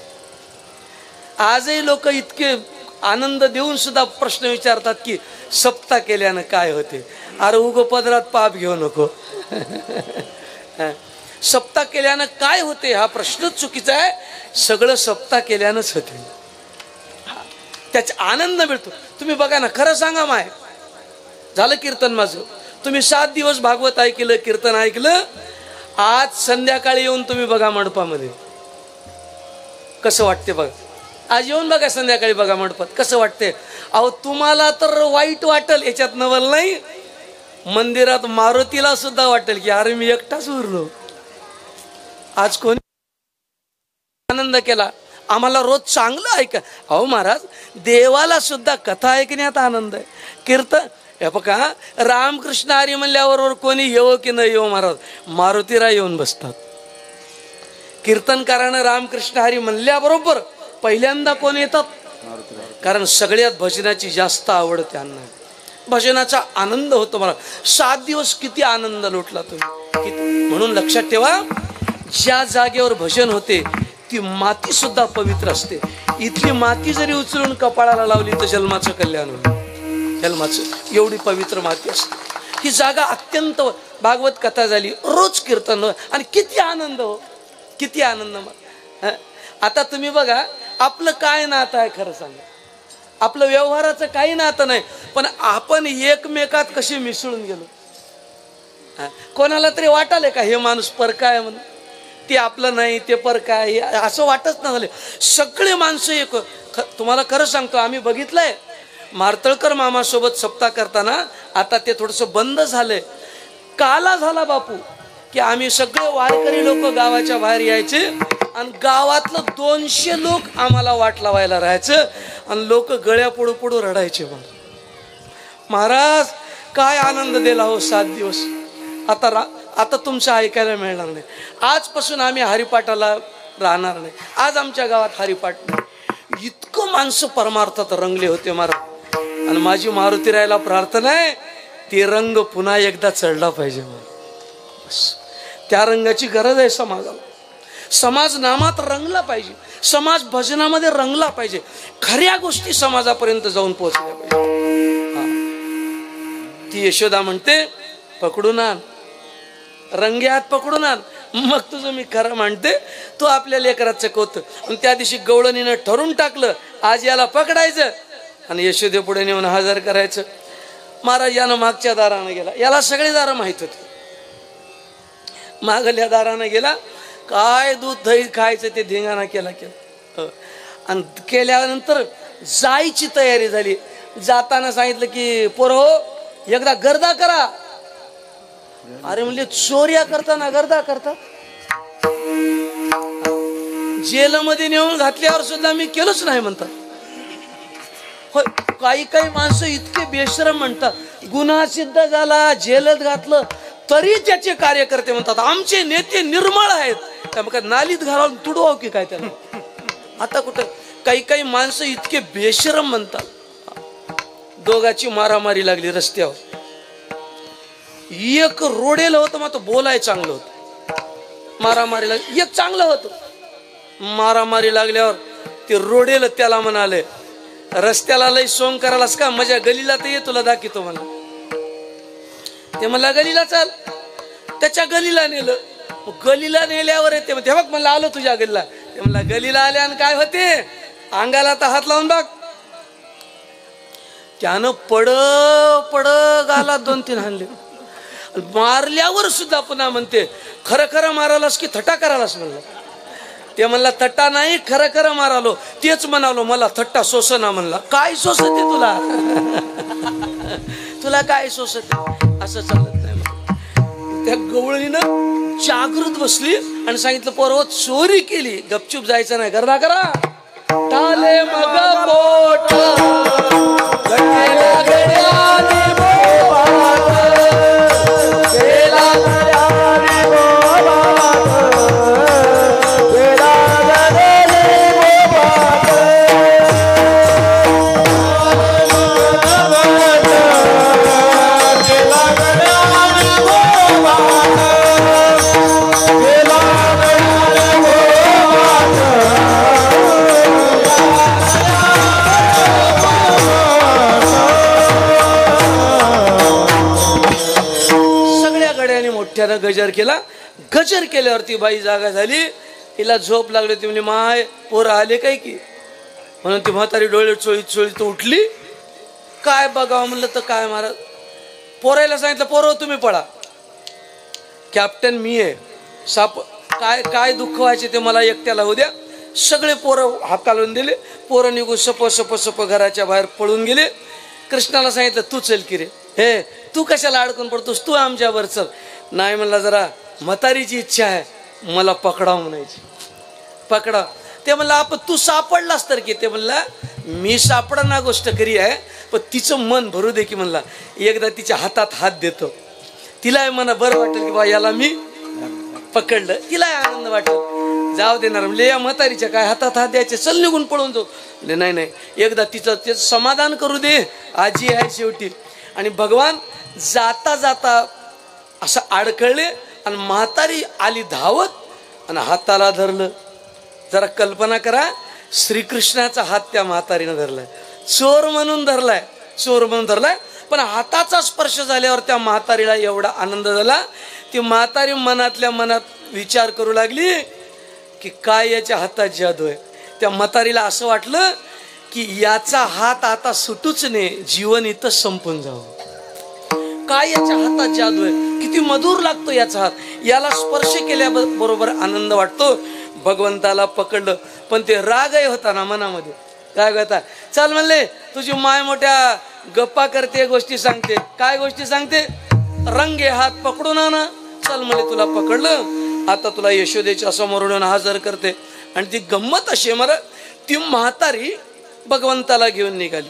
आजही लोक इतके आनंद देऊन सुद्धा प्रश्न विचारतात की सप्ता केल्यानं काय होते. अरे उगो पदरात पाप घेऊ नको. सप्ता केल्यानं काय होते हा प्रश्नच चुकीचा आहे. सगळं सप्ता केल्यानंच होते, त्याचा आनंद मिळतो. तुम्ही बघा ना, खरं सांगा माय झालं कीर्तन माझं, तुम्ही 7 दिवस भागवत ऐकलं, कीर्तन ऐकलं. आज संध्याकाळी येऊन तुम्ही बघा मंडपामध्ये कसं वाटते बघा. आज येऊन बघा, संध्याकाळी बघा मंडपात कसं वाटते. अहो तुम्हाला तर वाईट वाटेल, याच्यात नवल नाही. मंदिरात मारुतीला सुद्धा वाटेल की अरे मी एकटाच उरलो, आज कोणी आनंद केला. आम्हाला रोज चांगलं ऐका. अहो महाराज देवाला सुद्धा कथा ऐकण्यात आनंद आहे. कीर्तन हे बघा, रामकृष्ण हरी म्हणल्याबरोबर कोणी येवो की न येवो महाराज, मारुतीला येऊन बसतात. कीर्तनकारानं रामकृष्ण हरी म्हणल्याबरोबर पहिल्यांदा कोण येतात, कारण सगळ्यात भजनाची जास्त आवड त्यांना, भजनाचा आनंद होतो. मला 7 दिवस किती आनंद लुटला तुम्ही. म्हणून लक्षात ठेवा, ज्या जागेवर भजन होते ती माती सुद्धा पवित्र असते. इथली माती जरी उचलून कपाळाला लावली तर जन्माचं कल्याण होईल. जन्माचं एवढी पवित्र माती असते. ही जागा अत्यंत. भागवत कथा झाली, रोज कीर्तन आणि किती आनंद हो, किती आनंद. आता तुम्ही बघा आपलं काय नातं आहे खरं सांगा, आपलं व्यवहाराचं काही नातं नाही, पण आपण एकमेकात कसे मिसळून गेलो. कोणाला तरी वाटाले का हे माणूस परका आहे म्हणून, ते आपलं नाही ते परका आहे असं वाटच ना झाले. सगळे माणसं एक. तुम्हाला खरं सांगतो, आम्ही बघितलंय मार्तळकर मामासोबत सप्ताह करताना, आता ते थोडंसं बंद झालंय. काला झाला बापू की आम्ही सगळे वारकरी लोक गावाच्या बाहेर यायचे आणि गावातलं 200 लोक आम्हाला वाट लावायला राहायचं आणि लोक गळ्या पुढू पुढू रडायचे. महाराज काय आनंद दिला हो 7 दिवस. आता आता तुमचं ऐकायला मिळणार नाही. आजपासून आम्ही हरिपाठाला राहणार नाही. आज आमच्या गावात हरिपाठ नाही. इतकं माणसं परमार्थात रंगले होते महाराज. आणि माझी मारुतीरायला प्रार्थना आहे, ते रंग पुन्हा एकदा चढला पाहिजे. त्या रंगाची गरज आहे समाजाला. समाज नामात रंगला पाहिजे, समाज भजनामध्ये रंगला पाहिजे, खऱ्या गोष्टी समाजापर्यंत जाऊन पोहोचल्या पाहिजे. ती यशोदा म्हणते, पकडून आण, रंगे हात पकडून आण. मग तुझं मी खरं म्हणते, तू आपल्या लेकराचं कोत. आणि त्या दिवशी गवळणीनं ठरून टाकलं, आज याला पकडायचं आणि यशोदे पुढे नेऊन हजर करायचं. महाराज यानं मागच्या दारानं गेला. याला सगळे दारं माहित होते. मागल्या दारानं गेला, काय दूध दही खायचं ते धिंगाणा केला. आणि केल्यानंतर जायची तयारी झाली. जाताना सांगितलं की पोरं हो, एकदा गर्दा करा. अरे म्हणले चोऱ्या करताना गर्दा करता? जेलमध्ये नेऊन घातल्यावर सुद्धा मी केलंच नाही म्हणतात. होय, काही काही माणसं इतके बेशरम म्हणतात, गुन्हा सिद्ध झाला, जेलत घातलं तरी त्याचे कार्यकर्ते म्हणतात आमचे नेते निर्मळ आहेत, त्यामुळे नालीत घालून तुडवाव की काय त्याला. आता कुठं काही काही माणसं इतके बेशरम म्हणतात. दोघाची मारामारी लागली रस्त्यावर. एक रोडेल होतं, मग तो बोलाय चांगलं होतं. मारामारी लागली, एक चांगलं होतं. मारामारी लागल्यावर ते रोडेल त्याला म्हणाले, रस्त्याला लय सोंग करायलास का, माझ्या गलीला तर ये, तुला दाखवतो म्हणा. ते म्हणला गलीला चाल. त्याच्या गलीला नेलं. गलीला नेल्यावर ते बघ म्हणलं आलो तुझ्या गलीला. ते म्हणला गलीला आले आणि काय होते, अंगाला तर हात लावून बघ. त्यानं पड गाला 2-3 हाणले. मारल्यावर सुद्धा पुन्हा म्हणते खरं खरं मारालास की थट्टा करालास म्हणलं. ते म्हणला थट्टा नाही, खरं खरं मारालो. तेच म्हणालो, मला थट्टा सोसना म्हणला. काय सोसते तुला? तुला काय सोसते? असं चालत नाही. त्या गवळणीनं जागृत बसली आणि सांगितलं पोरं चोरी केली, गपचूप जायचं नाही, गर्दा करा. टाले मग पोट गजर केला. गजर केल्यावरती बाई जागा झाली. तिला झोप लागली. ती म्हणजे माय पोरं आले काय की म्हणून ती म्हातारी डोळे चोळीत चोळीत उठली. काय बघावं म्हणलं तर काय महाराज, पोरायला सांगितलं पोरं तुम्ही पळा, कॅप्टन मी आहे. साप काय काय दुःख व्हायचे ते मला एकट्याला होऊ द्या. सगळे पोरं हाकालून दिले. पोरं निघून सप सप सप घराच्या बाहेर पळून गेले. कृष्णाला सांगितलं तू चल की रे, हे तू कशाला अडकून पडतोस, तू आमच्यावर चल. नाही म्हणला जरा म्हातारीची इच्छा आहे, मला पकडा म्हणायची. पकडा. ते म्हणला आपण तू सापडलास तर की. ते म्हणला मी सापडना गोष्ट खरी आहे, पण तिचं मन भरू दे की म्हणला. एकदा तिच्या हातात हात देतो, तिला म्हणा बरं वाटेल की बा याला मी पकडलं, तिला आनंद वाटेल. जाऊ देणार म्हणजे या म्हातारीच्या काय हातात हात द्यायचे, चल निघून पळून जाऊ. म्हणजे नाही नाही, एकदा तिचं समाधान करू दे, आजी आहे शेवटी. आणि भगवान जाता जाता असं अडकळले आणि म्हातारी आली धावत आणि हाताला धरलं. जरा कल्पना करा, श्रीकृष्णाचा हात त्या म्हातारीनं धरलाय. चोर म्हणून धरलाय, चोर म्हणून धरलाय, पण हाताचा स्पर्श झाल्यावर त्या म्हातारीला एवढा आनंद झाला. ती म्हातारी मनातल्या मनात विचार करू लागली की काय याच्या हातात जादू आहे. त्या म्हातारीला असं वाटलं की याचा हात आता सुटूच नये, जीवन इथं संपून जावं. काय याच्या हातात जादू आहे, किती मधुर लागतो याचा हात, याला स्पर्श केल्याबरोबर आनंद वाटतो. भगवंताला पकडलं, पण ते रागही होता ना मनामध्ये. काय होता, चल म्हणले तुझी माय मोठ्या गप्पा करते, गोष्टी सांगते. काय गोष्टी सांगते, रंगे हात पकडून आणा. चल म्हणले तुला पकडलं, आता तुला यशोदेच्या समोरून हजर करते. आणि ती गंमत अशी मर, ती म्हातारी भगवंताला घेऊन निघाली.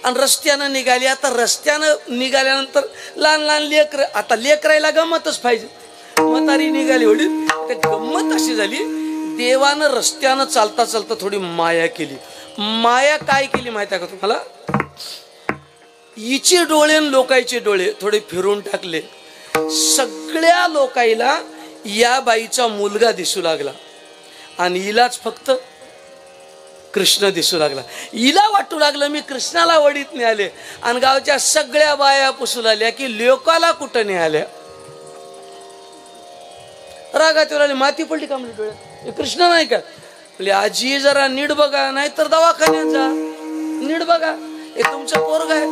आणि रस्त्यानं निघाली. आता रस्त्यानं निघाल्यानंतर लहान लहान लेकर, आता लेकरायला गंमतच पाहिजे. म्हातारी निघाली वडील, ते गंमत अशी झाली, देवानं रस्त्यानं चालता चालता थोडी माया केली. माया काय केली माहिती आहे का तुम्हाला? हिचे डोळे आणि लोकांचे डोळे थोडे फिरून टाकले. सगळ्या लोकांना या बाईचा मुलगा दिसू लागला आणि हिलाच फक्त कृष्ण दिसू लागला. हिला वाटू लागलं मी कृष्णाला वडीत नाही आले. आणि गावच्या सगळ्या बाया पुसू लागल्या की लोकाला कुठं नाही आल्या. रागात आले, माती पडली का म्हणजे डोळ्यात, हे कृष्ण नाही का? म्हणजे आजी जरा नीट बघा, नाही तर दवाखान्यात जा, नीट बघा, हे तुमचं पोरग आहे,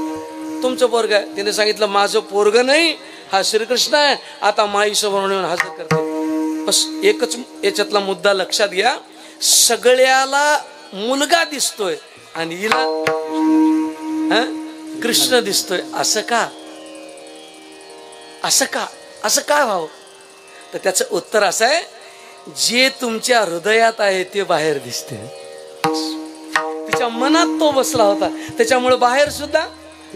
तुमचं पोरग आहे. तिने सांगितलं माझं पोरग नाही, हा श्रीकृष्ण आहे. आता माई समोर येऊन हजर करते. बस एकच याच्यातला मुद्दा लक्षात घ्या, सगळ्याला मुलगा दिसतोय आणि हिला कृष्ण दिसतोय. असं का? असं का? असं का व्हावं? तर त्याचं उत्तर असं आहे, जे तुमच्या हृदयात आहे ते बाहेर दिसते. तिच्या मनात तो बसला होता, त्याच्यामुळे बाहेर सुद्धा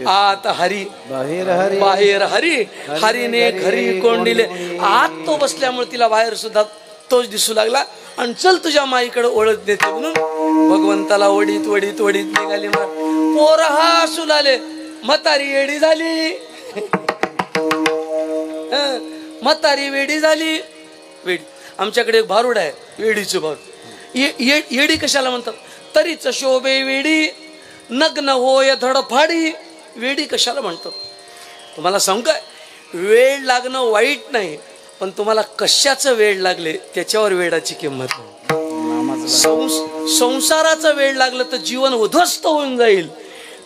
आत हरी बाहेर हरी, बाहेर हरी, हरीने घरी कोंडिले. आत तो बसल्यामुळे तिला बाहेर सुद्धा तोच दिसू लागला. आणि चल तुझ्या माईकडे ओळख देते म्हणून भगवंताला वडीत वडीत वडीत निघाली. पोर हा असू लागले, म्हातारी येडी झाली, म्हातारी वेडी झाली. वेडी, आमच्याकडे एक भारुड आहे, वेडीचं भारूड. येडी कशाला म्हणतात? तरीच शोभे वेडी, नग्न होय धडफाडी. वेडी कशाला म्हणतात? तुम्हाला सांगू काय, वेळ लागणं वाईट नाही, पण तुम्हाला कशाचं वेळ लागले त्याच्यावर वेळाची किंमत नाही. संसाराचं वेळ लागलं तर जीवन उद्ध्वस्त होऊन जाईल,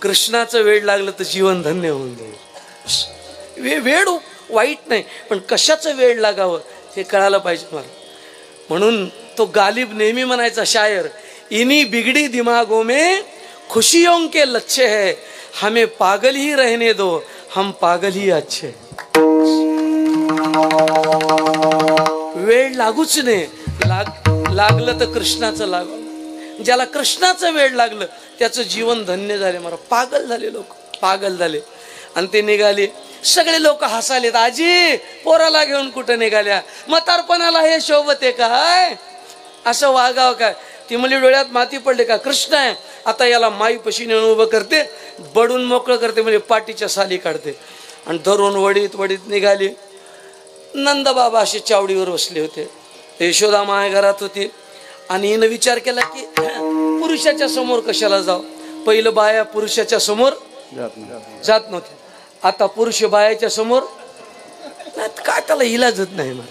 कृष्णाचं वेळ लागलं तर जीवन धन्य होऊन जाईल. वेळ वाईट नाही, पण कशाचं वेळ लागावं हे कळायला पाहिजे मला. म्हणून तो गालिब नेहमी म्हणायचा शायर, इनी बिगड़ी दिमागों में खुशियों के लच्छे है, हमें पागल ही रहने दो, हम पागल ही अच्छे. वेळ लागूच नाही, लागलं तर कृष्णाचं लागावं. ज्याला कृष्णाचं वेळ लागलं त्याचं जीवन धन्य झाले. मला पागल झाले लोक, पागल झाले. आणि ते निघाले, सगळे लोक हसालेत, आजी पोराला घेऊन कुठं निघाल्या, म्हातारपणाला हे शोभते काय, असं वागावं काय? ती मुली डोळ्यात माती पडले का? कृष्ण आहे, आता याला माई पशी नेऊन उभं करते, बडून मोकळं करते, म्हणजे पाठीच्या साली काढते आणि धरून वडीत वडीत निघाली. नंदबाबा असे चावडीवर बसले होते, यशोदा माय घरात होती. आणि हिनं विचार केला की पुरुषाच्या समोर कशाला जाव. पहिलं बाया पुरुषाच्या समोर जात नव्हते, आता पुरुष बायाच्या समोर काय, त्याला इलाजच नाही मला.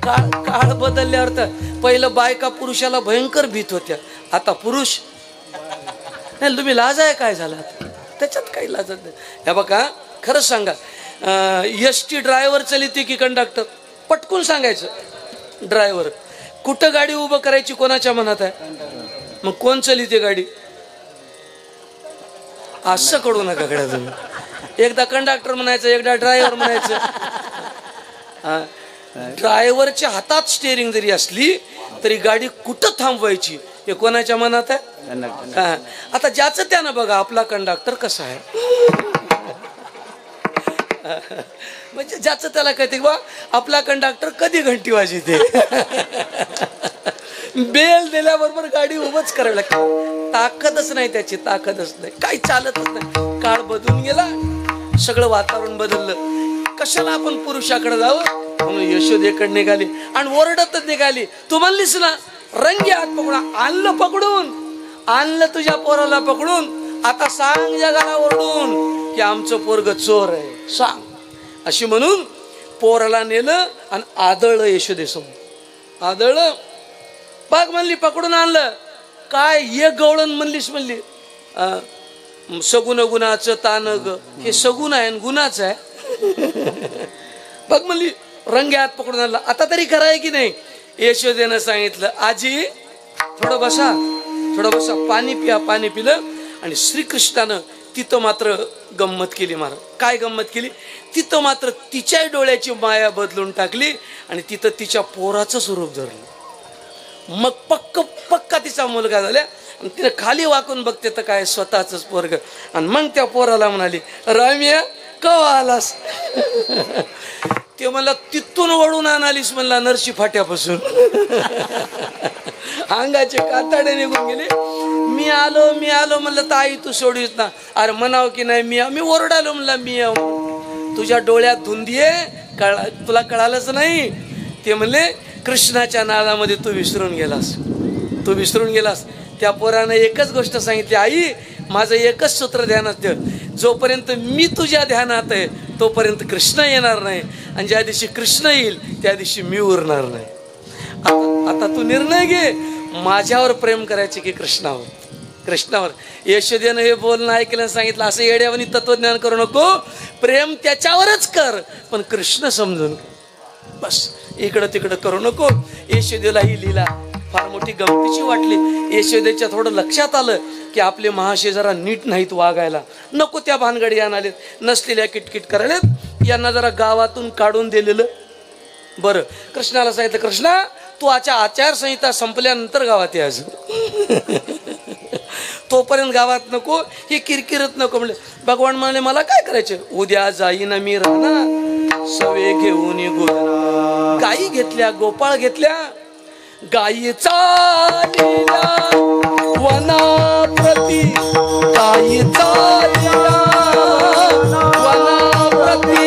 काळ बदलल्यावर तर पहिलं बायका पुरुषाला भयंकर भीत होत्या, आता पुरुष नाही. तुम्ही लाज आहे काय झाला? त्याच्यात काही लाजत नाही. हे बघा, खरंच सांगा, एसटी ड्रायव्हर चलिते की कंडक्टर? पटकून सांगायचं. ड्रायव्हर. कुठं गाडी उभं करायची कोणाच्या मनात आहे? मग कोण चलिते गाडी? असं करू नका गड्या तुम्ही. एकदा कंडक्टर म्हणायचं, एकदा ड्रायव्हर म्हणायचं. ड्रायव्हरच्या हातात स्टेअरिंग जरी असली तरी गाडी कुठं थांबवायची हे कोणाच्या मनात आहे? आता ज्याचं त्यानं बघा आपला कंडक्टर कसा आहे. म्हणजे ज्याचं त्याला कळते बा आपला कंडक्टर कधी घंटी वाजते. बेल दिल्याबरोबर गाडी उभंच करावी लागते. ताकदच नाही त्याची, ताकदच नाही, काही चालतच नाही. काळ बदलून गेला, सगळं वातावरण बदललं. कशाला आपण पुरुषाकडे जावं म्हणून यशोदेकडे निघाली आणि ओरडतच निघाली. तू म्हणलीस ना रंगी हात पकडून आणलं, पकडून आणलं तुझ्या पोराला पकडून, आता सांग जगाला ओरडून की आमचं पोरग चोर आहे, सांग. अशी म्हणून पोराला नेलं आणि आदळलं यशोदेसमोर. आदळलं, पाक म्हणली पकडून आणलं. काय ये गवळण म्हणलीस? म्हणली सगुण गुणाचं तान ग, हे सगुण आहे आणि गुणाचं आहे. बघ म्हणली रंगे हात पकडून आणला. आता तरी कराय की नाही? यशोदेनं सांगितलं, आजी थोडं बसा, थोडं बसा, पाणी पिया. पाणी पिलं आणि श्रीकृष्णानं तिथं मात्र गंमत केली. महाराज काय गंमत केली? तिथं मात्र तिच्या डोळ्याची माया बदलून टाकली आणि तिथं तिच्या पोराचं स्वरूप धरलं. मग पक्का तिचा मुलगा झाला. तिने खाली वाकून बघते तर काय स्वतःच पोरग. आणि मग त्या पोराला म्हणाली, राम्या कवा आलास? ते म्हणला, तिथून वळून आणालीस म्हणला नरशी फाट्यापासून. अंगाचे कातडे निघून गेले. मी आलो म्हणलं, तर आई तू सोडीस ना. अरे म्हणाव की नाही मी ओरडालो म्हणला, मी तुझ्या डोळ्यात धुंदी आहे, तुला कळालंच नाही. ते म्हणले, कृष्णाच्या नादामध्ये तू विसरून गेलास. त्या पोरानं एकच गोष्ट सांगितली, आई माझं एकच सूत्र ध्यानात ठेव, जोपर्यंत मी तुझ्या ध्यानात आहे तोपर्यंत कृष्ण येणार नाही, आणि ज्या दिवशी कृष्ण येईल त्या दिवशी मी उरणार नाही. आता तू निर्णय घे, माझ्यावर प्रेम करायचे की कृष्णावर. यशोदेनं हे बोलणं ऐकलं, सांगितलं, असं येड्यावानी तत्वज्ञान करू नको, प्रेम त्याच्यावरच कर, पण कृष्ण समजून बस, इकडं तिकडं करू नको. यशोदेला ही लीला फार मोठी गमतीची वाटली. यशोदेच्या थोडं लक्षात आलं की आपले महाशय जरा नीट नाहीत वागायला, नको त्या भानगडी आणालेत, नसलेल्या किटकिट करायलेत, यांना जरा गावातून काढून दिलेलं बरं. कृष्णाला सांगितलं, कृष्णा तू आचारसंहिता संपल्यानंतर गावात यायचं, तोपर्यंत गावात नको, हे किरकिरत नको. म्हणले भगवान म्हणाले, मला काय करायचं, उद्या जाईना मी राहणार, सवे घेऊन गोधना. गायी घेतल्या, गोपाळ घेतल्या, गायी चालिल्या वनाप्रती, गायी चालिल्या वनाप्रती,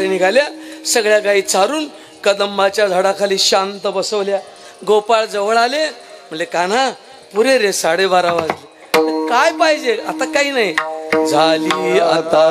निघाल्या. सगळ्या गायी चारून कदंबाच्या झाडाखाली शांत बसवल्या. गोपाळ जवळ आले, म्हणले, कान्हा पुरे रे, 12:30 वाजले, काय पाहिजे? आता काही नाही, झाली आता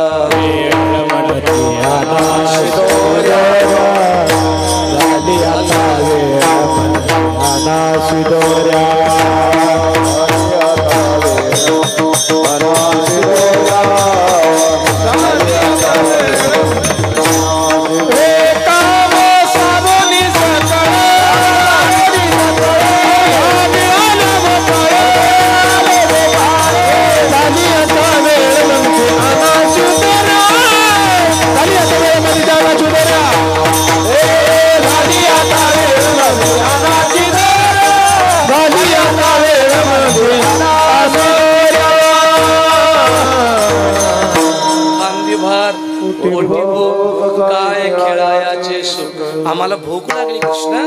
काय खेळायाचे सुख. आम्हाला भूक लागली कृष्णा,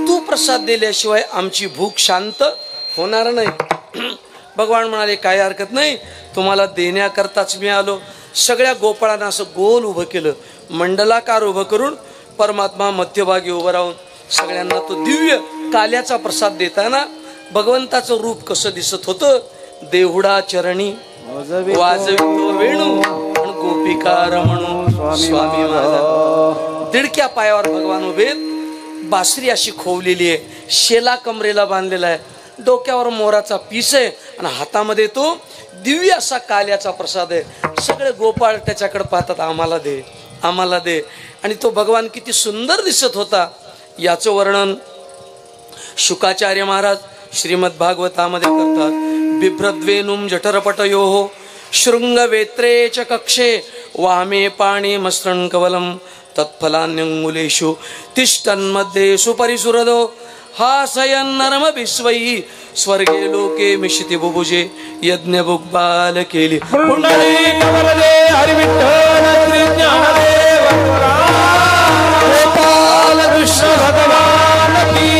तू प्रसाद दिल्याशिवाय आमची भूक शांत होणार नाही. भगवान म्हणाले, काय हरकत नाही, तुम्हाला देण्याकरताच मी आलो. सगळ्या गोपाळांना असं गोल उभं केलं, मंडलाकार उभं करून परमात्मा मध्यभागी उभं राहून सगळ्यांना तो दिव्य काल्याचा प्रसाद देताना भगवंताचं रूप कसं दिसत होतं. देहुडा चरणी वाजवितो वेणू, गोपिका रमणू स्वामी माझा. दिडक्या पायावर भगवान उभे, बासरी अशी खोवलेली आहे, शेला कमरेला बांधलेला आहे, डोक्यावर मोराचा पीस आहे, आणि हातामध्ये तो दिव्य असा काल्याचा प्रसाद आहे. सगळे गोपाळ त्याच्याकडे पाहतात, आम्हाला दे, आम्हाला दे. आणि तो भगवान किती सुंदर दिसत होता याचं वर्णन शुकाचार्य महाराज श्रीमद भागवतामध्ये करतात. बिभ्रद्वेनुम जठरपटयोः शृंगवेत्रे च कक्षे वामे पाणी मस्त्रं कवलं तत्फलान्यंगुलेषु तिष्ठन्मध्ये सुपरिसुरदो हासयन् नरमभिस्वैः स्वर्गे लोके मिशिति बुभुजे यज्ञ बुग्बाल केली. पुंडलीक वरदे हरि विठ्ठल श्री ज्ञानदेव गोपाल कृष्ण भगवान की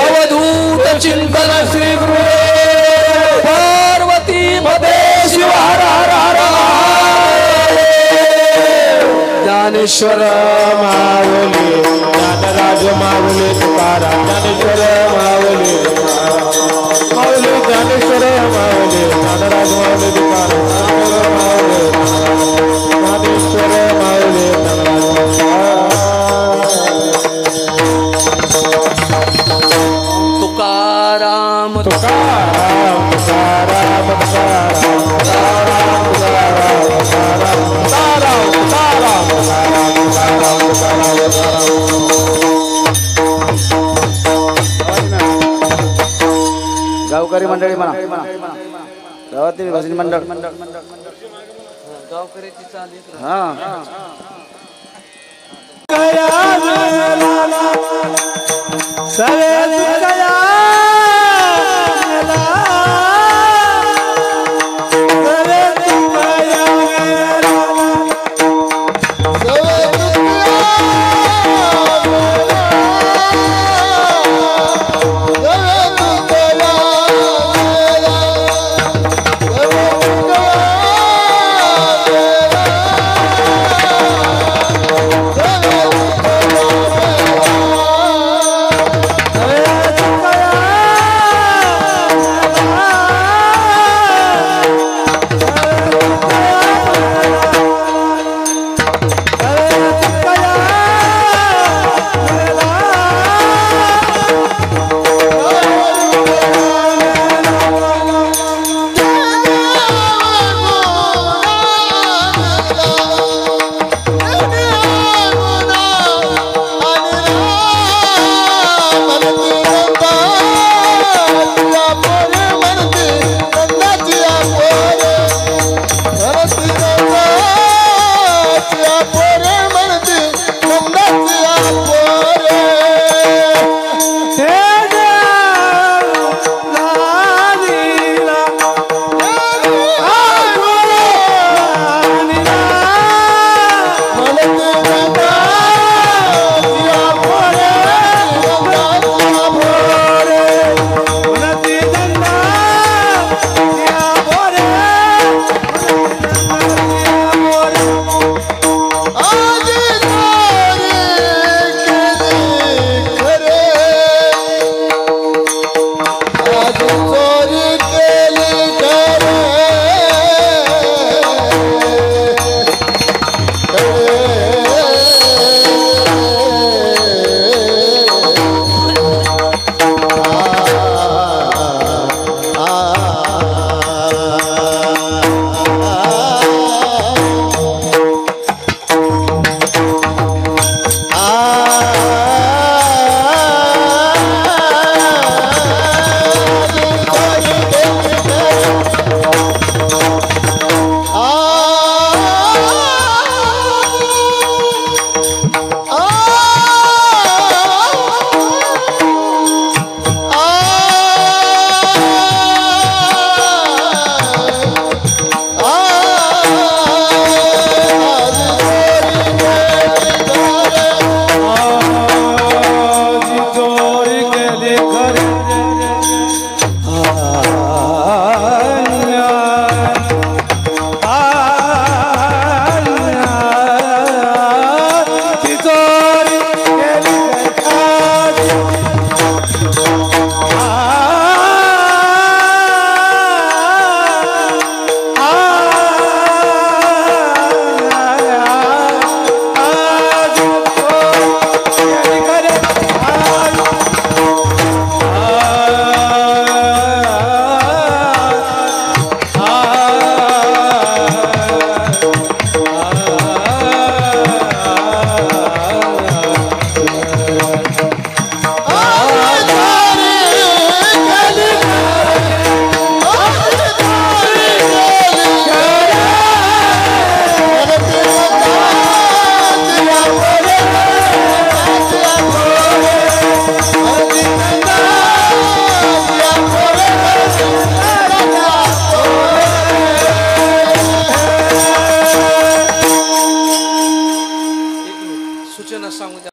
अवधूत चिंतन श्री गुरुदेव पार्वती पदे शिव हर हर हर ज्ञानेश्वर माऊली ज्ञानराज माऊली तुकाराम ज्ञानेश्वर माऊली माऊली ज्ञानेश्वर माऊली ज्ञानराज माऊली तुकाराम ज्ञानेश्वर माऊली तुकाराम तुकाराम तुकाराम गावकरी मंडळी म्हणा गावातील भजनी मंडळ गावकऱ्याची चाल येत राहते. हा अश्विना सांगू द्या.